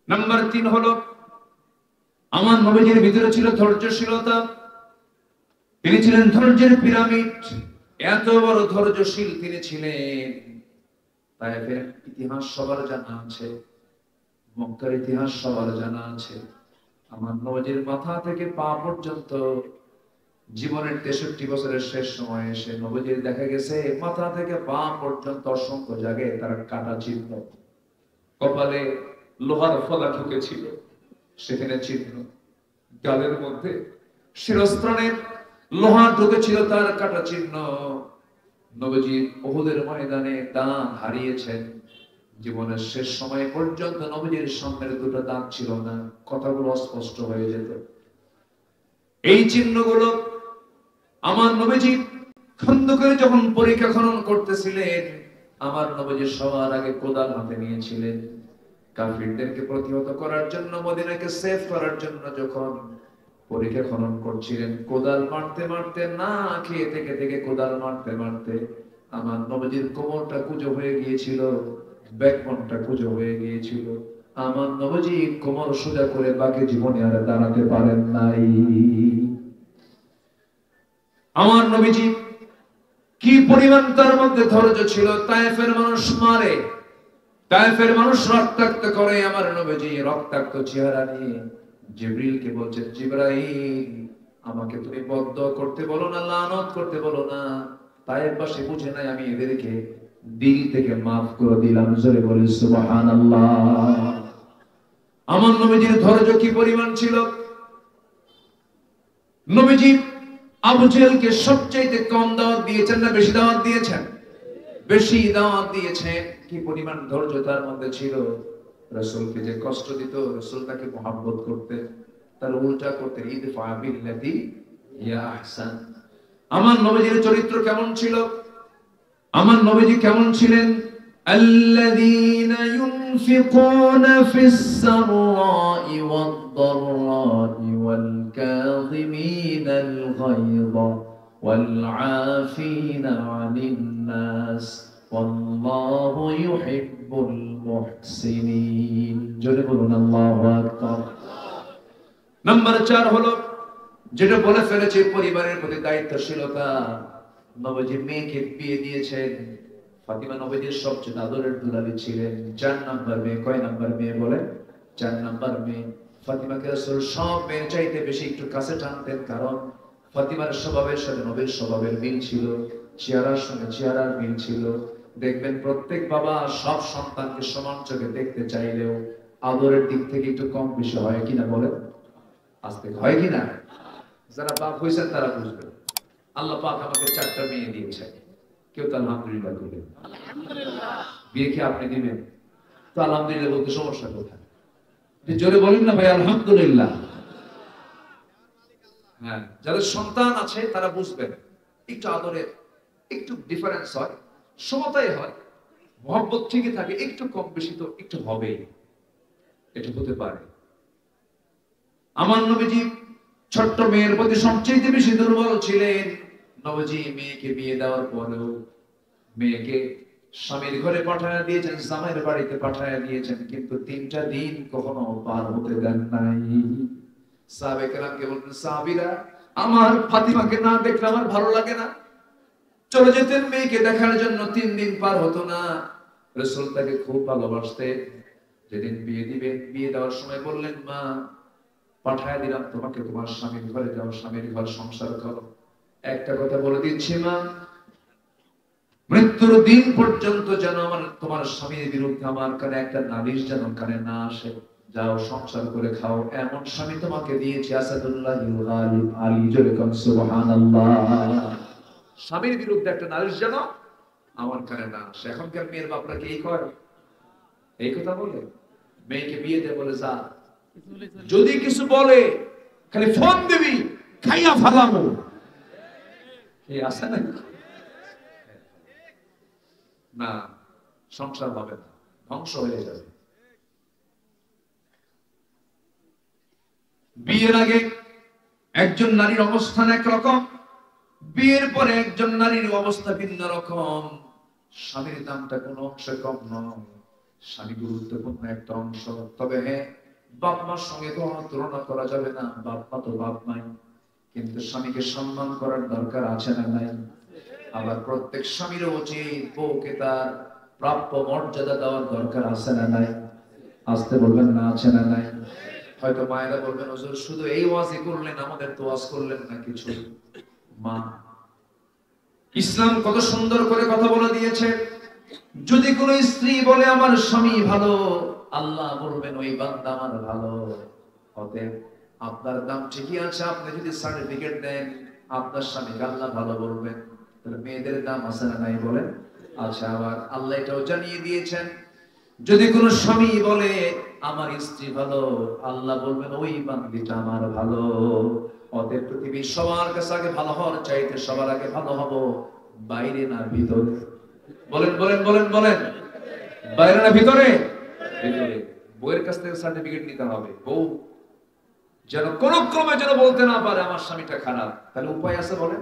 A: নাম্বার 3 হলো আমার নবীজির ভিতরে ছিল ধৈর্যশীলতা। তিনি ছিলেন ধৈর্যের পিরামিড। এত বড় ধৈর্যশীল তিনি ছিলেন, তায়েফের ইতিহাস সবার জানা আছে, মক্কার ইতিহাস সবার জানা আছে। আমার নবীজির মাথা থেকে পা পর্যন্ত জীবনের 63 বছরের শেষ সময়ে এসে নবীজির দেখা গেছে মাথা থেকে পা পর্যন্ত অসংখ্য জায়গায় তার কাটা চিহ্ন। কপালে লোহার ফলা ঢুকেছিল, সেখানে চিহ্ন। গালের মধ্যে শিরস্ত্রাণে লোহা ঢুকেছিল, তার কাটা চিহ্ন। নবীজি উহুদের ময়দানে দাঁত হারিয়েছেন। জীবনের শেষ সময় পর্যন্ত নবীজির সামনের দুটো দাঁত ছিল না, কথাগুলো অস্পষ্ট হয়ে যেত। এই চিহ্নগুলো আমার নবীজি খন্দকের যখন পরীক্ষা খনন করতেছিলেন, আমার নবীজি সবার আগে কোদাল হাতে নিয়েছিলেন। কাফিরদেরকে প্রতিহত করার জন্য, মদিনাকে সেফ করার জন্য যখন পরীক্ষা খনন করছিলেন, কোদাল মারতে মারতে, না খেয়ে থেকে থেকে কোদাল মারতে মারতে আমার নবীজির কোমরটা কুঁজো হয়ে গিয়েছিল, ব্যাকবোনটা কুঁজো হয়ে গিয়েছিল। আমার নবীজি কোমর সোজা করে বাকি জীবনে আর দাঁড়াতে পারেন নাই। আমার নবীজি কি পরিমাণ তার মধ্যে ধৈর্য ছিল। তায়েফের মানুষ মারে, তায়েফের মানুষ রক্তাক্ত করে, আমার নবীজি রক্তাক্ত চেহারা নিয়ে জিবরিলকে বলছে, জিবরাইল, আমাকে তুমি বদদুয়া করতে বলো না, লানত করতে বলো না। তায়েফবাসী বুঝে নাই আমি এদেরকে দিল থেকে মাফ করে দিলাম। জোরে বলি সুবহানাল্লাহ। আমার নবীজির ধৈর্য কি পরিমাণ ছিল। নবীজি আবু জেহেলকে সবচাইতে কম দাওয়াত দিয়েছেন না বেশি দাওয়াত দিয়েছেন? বেশি দাওয়াত দিয়েছেন। কি পরিমাণ ধৈর্য তার মধ্যে ছিল। রাসূলকে যে কষ্ট দিত, রাসূল তাকে মহব্বত করতেন, তার উল্টা করতেন, ইদফা বিল্লাতি হিয়া আহসান। আমার নবীজির চরিত্র কেমন ছিল? আমার নবীজি কেমন ছিলেন? আল্লাযীনা ইউনফিকুনা ফিস সাররাই ওয়াদ দাররাই ওয়াল কাযিমিনাল গায়যা ওয়াল আফিনা আনিন নাস ওয়াল্লাহু ইউহিব্বুল মুহসিনিন। জোরে বলুন আল্লাহু আকবার। নাম্বার 4 হলো, যেটা বলে ফেলেছে, পরিবারের প্রতি দায়িত্বশীলতা। নবীজি মেয়েকে বিয়ে দিয়েছেন, ফাতিমা নবীজির সবচেয়ে আদরের দুলালি ছিলেন। 4 নাম্বার মেয়ে। কয় নাম্বার মেয়ে বলে? 4 নাম্বার মেয়ে। ফাতিমাকে রাসূল সব মেয়ের চাইতে বেশি একটু কাছে টানতেন, কারণ ফাতিমার স্বভাবের সাথে নবীর স্বভাবের মিল ছিল, চেহারার সঙ্গে চেহারার মিল ছিল। দেখবেন প্রত্যেক বাবা সব সন্তানকে সমান চোখে দেখতে চাইলেও আদরের দিক থেকে একটু কম বেশি হয় কিনা বলে? আজকে হয় কিনা? যারা বাপ হয়েছেন তারা বুঝবেন। আল্লাহ পাক আমাকে 4টা মেয়ে দিয়েছে। কেউ তো আলহামদুলিল্লাহ বলবেন। বিয়ে কি আপনি দিবেন? তো আলহামদুলিল্লাহ বলতে সমস্যা কোথায়? জোরে বলেন না ভাই আলহামদুলিল্লাহ। হ্যাঁ, যাদের সন্তান আছে তারা বুঝবেন, একটু আদরে একটু ডিফারেন্স হয়, সমতাই হয়, মহব্বত ঠিকই থাকে, একটু কম বেশি তো একটু হবেই, এটা হতে পারে। আমার নবীজি ছোট্ট মেয়ের প্রতি সবচেয়ে বেশি দুর্বল ছিলেন। নবীজি মেয়েকে বিয়ে দেওয়ার পরেও মেয়েকে স্বামীর ঘরে পাঠায় দিয়েছেন, জামাইয়ের বাড়িতে পাঠায় দিয়েছেন, কিন্তু 3টা দিন কখনো পার হতে দেন নাই। সাহাবায়ে কেরামকে বলতেন, সাহাবীরা আমার ফাতিমাকে না দেখলে আমার ভালো লাগে না। চলে যেতেন মেয়েকে দেখার জন্য, 3 দিন পার হতো না। রাসূল তাকে খুব ভালোবাসতেন। যেদিন বিয়ে দিবেন, বিয়ে দেওয়ার সময় বললেন, মা পাঠায় দিলাম তোমাকে, তোমার স্বামীর ঘরে যাও, স্বামীর ঘর সংসার করো। একটা কথা বলে দিচ্ছি মা, মৃত্যুর দিন পর্যন্ত যেন তোমার স্বামীর বিরুদ্ধে আমার কানে একটা নালিশ যেন কানে না আসে। যাও সংসার করে খাও, এমন স্বামী তোমাকে দিয়েছি আসাদুল্লাহিল গালিব। আলী জোরে কোন সুবহানাল্লাহ। স্বামীর বিরুদ্ধে একটা নালিশ যেন আমার কানে না আসে। এখনকার মেয়ের বাপরা কি করে? এই কথা বলে মেয়েকে বিয়ে দিয়ে বলে, যা যদি কিছু বলে খালি ফোন দিবি, খাইয়া ফালাবো। এই আছে না? না, সংসার হবে না, ধ্বংস হয়ে যাবে। বিয়ের আগে একজন নারীর অবস্থান একরকম, বিয়ের পরে একজন নারীর অবস্থা ভিন্ন রকম। স্বামীর দামটা কোনো অংশে কম নয়, স্বামী গুরুত্বপূর্ণ একটা অংশ। তবে হ্যাঁ, বাপ মার সঙ্গে কোনো তুলনা করা যাবে না, বাপ মা তো বাপ মাই, কিন্তু স্বামীকে সম্মান করার দরকার আছে না নাই? আবার প্রত্যেক স্বামীর উচিত বউকে তার প্রাপ্য মর্যাদা দেওয়ার দরকার আছে না নাই? আসতে বলবেন না, আছে না নাই? হয়তো মায়েরা বলবেন, হুজুর শুধু এই ওয়াজই করলেন, আমাদের তো ওয়াজ করলেন না কিছু। মা, ইসলাম কত সুন্দর করে কথা বলে দিয়েছে। যদি কোন স্ত্রী বলে আমার স্বামী ভালো, আল্লাহ বলবেন ওই বান্দা আমার ভালো। অতএব আপনার দাম ঠিকই আছে। আপনি যদি সার্টিফিকেট দেন আপনার স্বামীকে আল্লাহ ভালো বলবেন, তাহলে মেয়েদের দাম আছে না নাই বলেন? আচ্ছা, আবার আল্লাহ এটাও জানিয়ে দিয়েছেন, যদি কোন স্বামী বলে আমার স্ত্রী ভালো, আল্লাহ বলবেন ওই বান্দিটা আমার ভালো। অতএব পৃথিবীর সবার কাছে আগে ভালো হওয়ার চাইতে সবার আগে ভালো হব বাইরে না ভিতরে? বলেন বলেন বলেন বলেন, বাইরে না ভিতরে? ভিতরে। বউয়ের কাছ থেকে সার্টিফিকেট নিতে হবে। বউ যেন কোন ক্রমে যেন বলতে না পারে আমার স্বামীটা খারাপ। তাহলে উপায় আছে বলেন?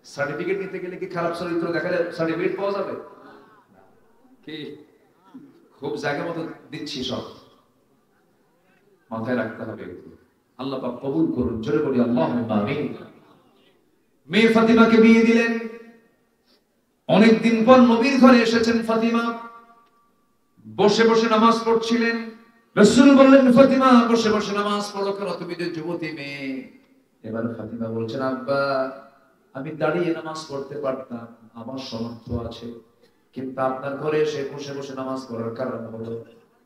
A: সার্টিফিকেট নিতে গেলে কি খারাপ চরিত্র দেখালে সার্টিফিকেট পাওয়া যাবে কি? খুব জায়গা মতো দিচ্ছি, সব মাথায় রাখতে হবে। আল্লাহ পাক কবুল করুন, জোরে বলি আল্লাহুম্মা আমিন। মেয়ে ফাতিমাকে বিয়ে দিলেন। অনেকদিন পর নবীর ঘরে এসেছেন ফাতিমা, বসে বসে নামাজ পড়ছিলেন। রাসূল বললেন, ফাতিমা বসে বসে নামাজ পড়ো কেন? তুমি যে যুবতী মেয়ে। এবার ফাতিমা বলছেন, আব্বা আমি দাঁড়িয়ে নামাজ পড়তে পারতাম, আমার সামর্থ্য আছে, কিন্তু আপনার ঘরে এসে বসে বসে নামাজ পড়ার কারণ হলো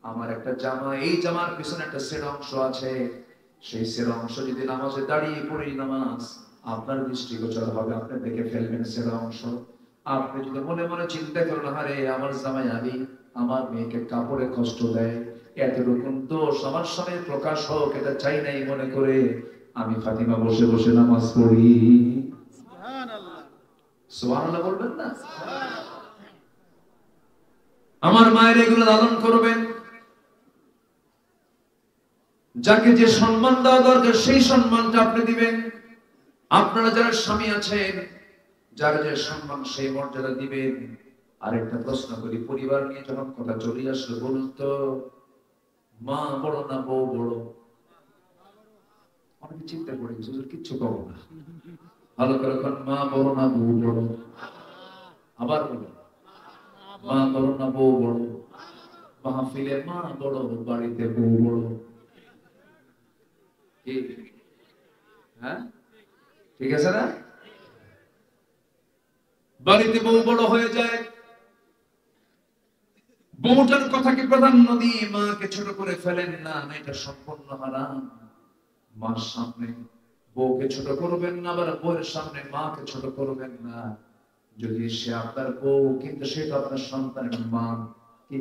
A: আমার একটা জামা, এই জামার পিছনে একটা ছেঁড়া অংশ আছে। সেই ছেঁড়া অংশ যদি নামাজে দাঁড়িয়ে পড়ি নামাজ, আপনার দৃষ্টিগোচর হবে, আপনি দেখে ফেলবেন ছেঁড়া অংশ। আপনি যদি মনে মনে চিন্তা করেন, আরে আমার জামাই আলী আমার মেয়েকে কাপড়ে কষ্ট দেয়, এতটুকু দোষ আমার সামনে প্রকাশ হোক এটা চাই নাই মনে করে আমি ফাতিমা বসে বসে নামাজ পড়ি। সুবহানাল্লাহ, সুবহানাল্লাহ বলবেন না? আমার মায়ের এগুলো লালন করবেন। যাকে যে সম্মান দেওয়া দরকার সেই সম্মানটা আপনি দিবেন। আপনারা যারা স্বামী আছেন, যার যে সম্মান সেই মর্যাদা দিবেন। আরেকটা প্রশ্ন করি, পরিবার নিয়ে যখন কথা চলে আসলো, বলুন তো মা বড় না বউ বড়? অনেকে চিন্তা করি কিচ্ছু পাবো না। ভালো করে মা বড় না বউ বড়? আবার বলুন, মা বড় না বউ বড়? মাহফিলে মা বড়, বাড়িতে বউ বড়। হ্যাঁ, ঠিক আছে না? বাড়িতে বউ বড় হয়ে যায়, বউটার কথাকে প্রাধান্য দিয়ে মাকে ছোট করে ফেলেন না, এটা সম্পূর্ণ হারাম। মার সামনে বউকে ছোট করবেন না, আবার বউয়ের সামনে মাকে ছোট করবেন না। যদি সে আপনার বউ, কিন্তু সে তো আপনার সন্তানের মা। কি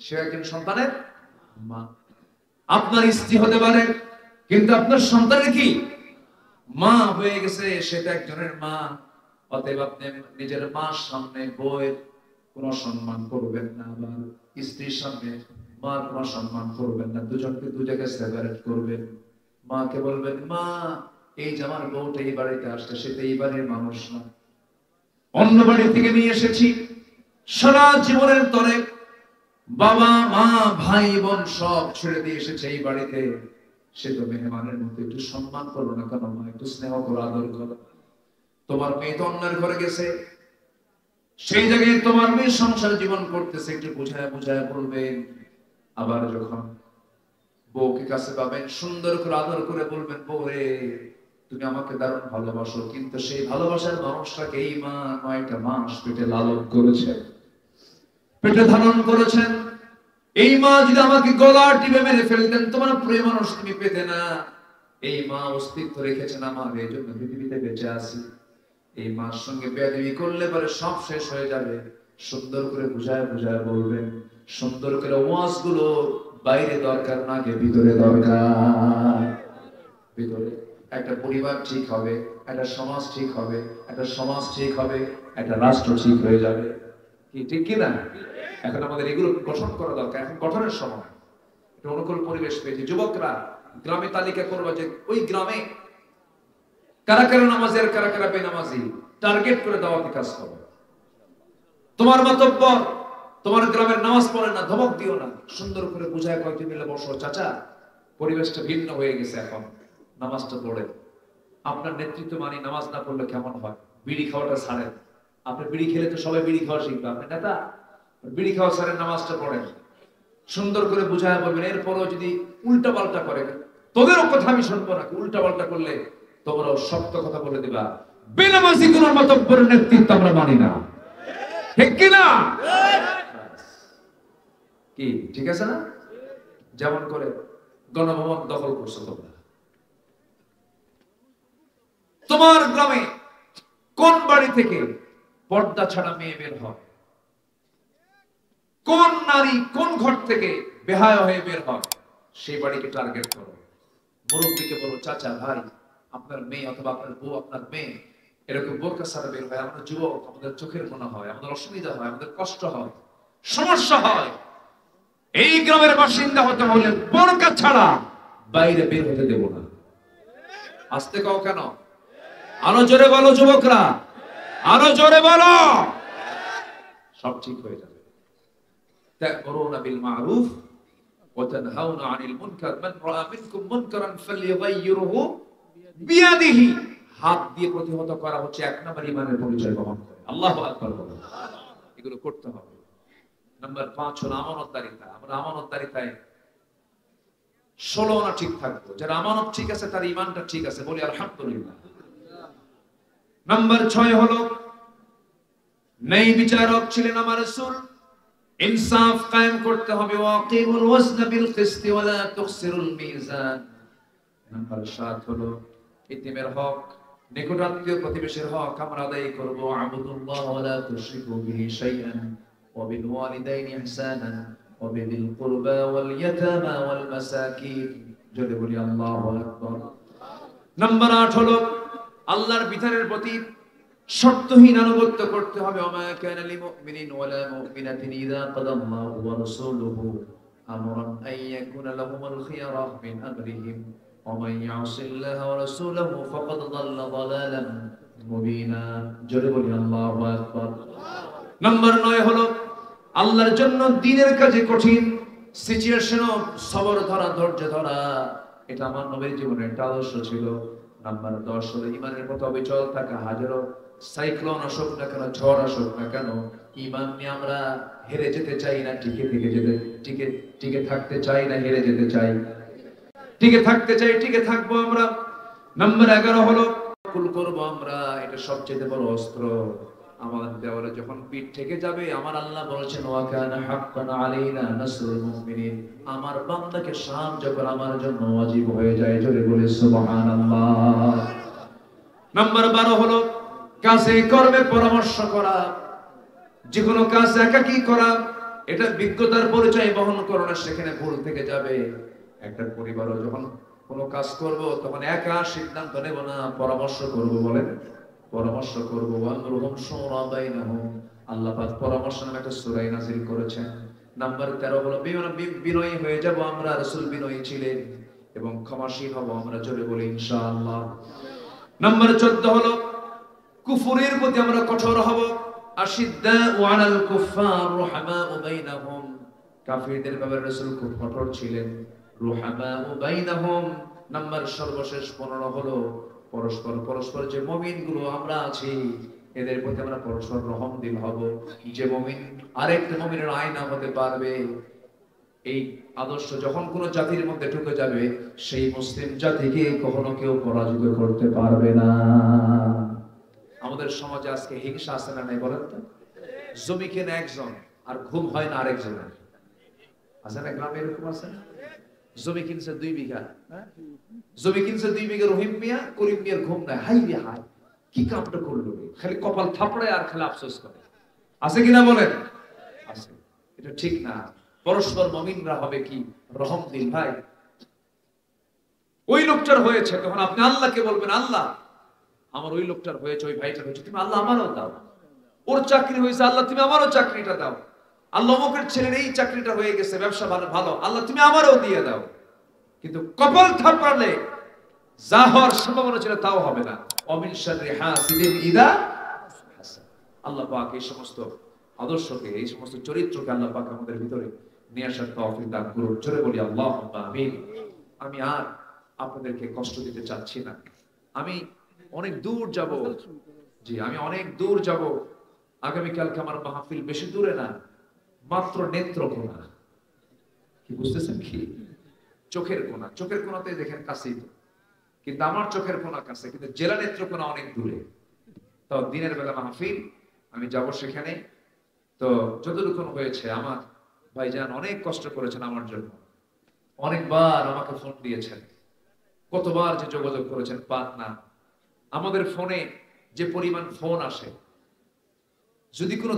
A: সে একজন সন্তানের মা? আপনার স্ত্রী হতে পারে, কিন্তু আপনার সন্তানের কি মা হয়ে গেছে, সেটা একজনের মা। অতএব আপনি নিজের মার সামনে বউয়ের কোন সম্মান করবেন না, আবার স্ত্রীর সামনে মার কোন সম্মান করবেন না। দুজনকে দু জায়গায় সেপারেট করবেন। মাকে বলবেন, মা এই যে আমার বউটা এই বাড়িতে আসছে, সেটা এই বাড়ির মানুষ না, অন্য বাড়ি থেকে নিয়ে এসেছি। সারা জীবনের তরে বাবা মা ভাই বোন সব ছেড়ে দিয়ে এসেছে এই বাড়িতে, সে তো মেহমানের মতো একটু সম্মান করো না কেন মা? একটু স্নেহ করো, আদর করো। তোমার মেয়ে তো অন্যের ঘরে গেছে, সেই জায়গায় তোমার মেয়ে সংসার জীবন করতেছে, একটু বুঝায় বুঝায় বলবেন। আবার যখন বউকে কাছে পাবেন, সুন্দর করে আদর করে বলবেন, বউ রে তুমি আমাকে দারুণ ভালোবাসো, কিন্তু সেই ভালোবাসার মানুষটাকে এই মা 9টা মাস পেটে লালন করেছে, পেটে ধারণ করেছেন। এই মা যদি আমাকে গলা টিপে মেরে ফেলতেন, তোমার প্রিয় মানুষ তুমি পেতে না। এই মা অস্তিত্ব রেখেছেন আমার, এই জন্য পৃথিবীতে বেঁচে আছি। এই মার সঙ্গে বেয়াদবি করলে পরে সব শেষ হয়ে যাবে। সুন্দর করে বুঝায় বুঝায় বলবেন। সুন্দর করে ওয়াজ গুলো বাইরে দরকার না, গে ভিতরে দরকার। ভিতরে একটা পরিবার ঠিক হবে, একটা সমাজ ঠিক হবে, একটা সমাজ ঠিক হবে, একটা রাষ্ট্র ঠিক হয়ে যাবে। কি ঠিক কি না? এখন আমাদের এগুলো গঠন করা দরকার। এখন গঠনের সময়, একটা অনুকূল পরিবেশ পেয়েছে। যুবকরা গ্রামে তালিকা করবা যে ওই গ্রামে কারা কারা নামাজি আর কারা কারা বেনামাজি, টার্গেট করে দাওয়াতি কাজ করো। তোমার মাতব্বর তোমার গ্রামের নামাজ পড়ে না, ধমক দিও না, সুন্দর করে বুঝায় কয়েকজন মিলে বসো, চাচা পরিবেশটা ভিন্ন হয়ে গেছে, এখন নামাজটা পড়ে। আপনার নেতৃত্ব মানি নামাজ না পড়লে কেমন হয়? বিড়ি খাওয়াটা ছাড়েন। আপনি বিড়ি খেলে তো সবাই বিড়ি খাওয়া শিখবে, আপনি নেতা, বিড়ি খাওয়া ছাড়েন, নামাজটা পড়েন। সুন্দর করে বুঝায় বলবেন। এরপরও যদি উল্টা পাল্টা করে, তোদেরও কথা আমি শুনবো না। উল্টা পাল্টা করলে তোমরাও শক্ত কথা বলে দিবা, বেনামাজি কোন মাতব্বরের নেতৃত্ব আমরা মানি না। ঠিক কিনা? কি ঠিক আছে না? যেমন করে গণভবন দখল করছো তোমরা। তোমার গ্রামে কোন বাড়ি থেকে পর্দা ছাড়া মেয়ে বের হয়? কোন নারী কোন ঘর থেকে বেহায়া হয়ে বের হয়? সেই বাড়িকে টার্গেট করো। মুরব্বীকে বলো, চাচা ভাই আপনার মেয়ে অথবা আপনার বউ, আপনার মেয়ে এরকম বোরকা ছাড়া বের হয়, আমরা যুবক, আমাদের চোখের মনে হয়, আমাদের অসুবিধা হয়, আমাদের কষ্ট হয়, সমস্যা হয়। এই গ্রামের বাসিন্দা হতে হলে বোরকা ছাড়া বাইরে বের হতে দেব না। আস্তে কও কেন? আরো জোরে বলো যুবকরা, আরো জোরে বলো। সব ঠিক হয়ে যাবে। তা'মুরুনা বিল মা'রুফ ওয়া তানহাউনা আনিল মুনকার, মান রাআ মিনকুম মুনকারান ফালইয়ুগাইয়িরহু বিয়াদিহি। হাত দিয়ে প্রতিহত করা হচ্ছে 1 নম্বর ঈমানের পরিচয় বহন করে। আল্লাহু আকবার বলো। এগুলো করতে হবে। নাম্বার 5 হলো আমানতদারিতা। আমরা আমানতদারিতায় 16 আনা ঠিক থাকবো। যারা আমানত ঠিক আছে তার ঈমানটা ঠিক আছে, বলি আলহামদুলিল্লাহ। নাম্বার 6 হলো ন্যায় বিচারক ছিলেন আমার রাসূল। ইনসাফ কায়েম করতে হবে। ওয়াকিমুল ওয়াজনা বিল কিসতি ওয়া লা তুখসিরুল মিজান। নাম্বার 7 হলো ইতিমের হক, নিকটাত্মীয় প্রতিবেশীর হক আমরা আদায় করব। আবুদুল্লাহ ওয়া লা তুশরিকু বিহি শাইআন وبالوالدين إحسانا وبذي القربى واليتامى والمساكين যদি বলি আল্লাহু আকবার। নাম্বার 8 হলো আল্লাহর বিধানের প্রতি শর্তহীন আনুগত্য করতে হবে। ওমা কানা লিমুমিনিন ওয়ালা মুমিনাতিন ইযা কাদাল্লাহু ওয়া রাসূলুহু আমরান আন ইয়াকুনা লাহুমুল খিয়ারা মিন আমরিহিম ওয়া মান ইয়াসিল্লাহা ওয়া রাসূলুহু ফাকাদ দাল্লা দালালান মুবিনা জোরে বলি আল্লাহু আকবার। নাম্বার 9 হলো আল্লাহর জন্য দ্বীনের কাজে কঠিন সিচুয়েশনও সবর ধরা, ধৈর্য ধরা। এটা আমার নবীর জীবনের একটা আদর্শ ছিল। নাম্বার 10 হলো ঈমানের পথে অবিচল থাকা। হাজারো সাইক্লোন আসুক না কেন, ঝড় আসুক না কেন, ঈমান নিয়ে আমরা হেরে যেতে চাই না, টিকে থাকতে চাই না, হেরে যেতে চাই, টিকে থাকতে চাই, টিকে থাকবো আমরা। নাম্বার 11 হলো কুল করব আমরা। এটা সবচেয়ে বড় অস্ত্র। আমার দেওয়ালে যখন পিঠ থেকে যাবে, আমার আল্লাহ বলেছেন ওয়া কানা হাক্কান আলাইনা নাসরুল মুমিনিন, আমার বান্দাকে সাহায্য করা আমার জন্য ওয়াজিব হয়ে যায়। জোরে বলে সুবহানাল্লাহ। নাম্বার 12 হলো কাজে কর্মে পরামর্শ করা। যে কোনো কাজ একাকী করা, এটা বিজ্ঞতার পরিচয় বহন করে না, সেখানে ভুল থেকে যাবে। একটা পরিবারও যখন কোনো কাজ করব তখন একা সিদ্ধান্ত নেব না, পরামর্শ করব। বলেন পরামর্শ করব। ওয়ামরুহুম শুরা বাইনাহুম, আল্লাহ পাক পরামর্শ নামে একটা সূরা নাযিল করেছেন। নাম্বার 13 হলো বিনয়ী হয়ে যাব আমরা। রাসূল বিনয়ী ছিলেন এবং ক্ষমাশীল হব আমরা। জোরে বলি ইনশাআল্লাহ। নাম্বার 14 হলো কুফরের প্রতি আমরা কঠোর হব। আশিদ্দাউ আলাল কুফফার রুহামাউ বাইনাহুম, কাফিরদের ব্যাপারে রাসূল খুব কঠোর ছিলেন। রুহামাউ বাইনাহুম। নাম্বার সর্বশেষ 15 হলো পরস্পর যে মুমিনগুলো আমরা আছি, এদের প্রতি আমরা পরস্পর রহমদিল হব। যে মুমিন আরেকটা মুমিনের আয়না হতে পারবে, এই আদর্শ যখন কোন জাতির মধ্যে ঢুকে যাবে, সেই মুসলিম জাতিকে কখনো কেউ পরাজিত করতে পারবে না। আমাদের সমাজে আজকে হিংসা আছে না নাই বলেন তো? জমি কেনে একজন আর ঘুম হয় না আরেকজনের। আছে না গ্রামে এরকম আছে? জমি কিনছে 2 বিঘা, জমি কিনছে 2 বিঘা রহিম মিয়া, করিম মিয়ার ঘুম নাই। হাই রে হাই, কি কামটা করলো রে, খালি কপাল থাপড়ায় আর খালি আফসোস করে। আছে কিনা বলেন? আছে। এটা ঠিক না। পরস্পর মুমিনরা হবে কি রহমদিল। ভাই ওই লোকটার হয়েছে, তখন আপনি আল্লাহকে বলবেন আল্লাহ আমার ওই লোকটার হয়েছে, ওই ভাইটার হয়েছে, তুমি আল্লাহ আমারও দাও। ওর চাকরি হয়েছে, আল্লাহ তুমি আমারও চাকরিটা দাও। আল্লাহ অমুকের ছেলের এই চাকরিটা হয়ে গেছে, ব্যবসা ভালো, আল্লাহ তুমি আমারও দিয়ে দাও। কিন্তু কপাল থাপড়ালে যা হওয়ার সম্ভাবনা ছিল তাও হবে না। অমিন শাররি হাসিদিন ইযা হাসাদ। আল্লাহ পাক এই সমস্ত আদর্শকে, এই সমস্ত চরিত্রকে আল্লাহ পাক আমাদের ভিতরে নিয়ে আসার তৌফিক দান করুন। জোরে বলি আল্লাহুম্মা আমিন। আমি আর আপনাদেরকে কষ্ট দিতে চাচ্ছি না। আমি অনেক দূর যাব। জি, আমি অনেক দূর যাব। আগামীকালকে আমার মাহফিল বেশি দূরে না, মাত্র নেত্রকোনা। কি বুঝতেছেন? কি চোখের কোনা? চোখের কোনাতে দেখেন কাছেই তো, কিন্তু আমার চোখের কোনা কাছে, কিন্তু জেলা নেত্রকোনা অনেক দূরে। তো দিনের বেলা মাহফিল, আমি যাব সেখানে। তো যতটুকু হয়েছে, আমার ভাইজান অনেক কষ্ট করেছেন আমার জন্য, অনেকবার আমাকে ফোন দিয়েছেন, কতবার যে যোগাযোগ করেছেন পান না। আমাদের ফোনে যে পরিমাণ ফোন আসে, যদি কোনো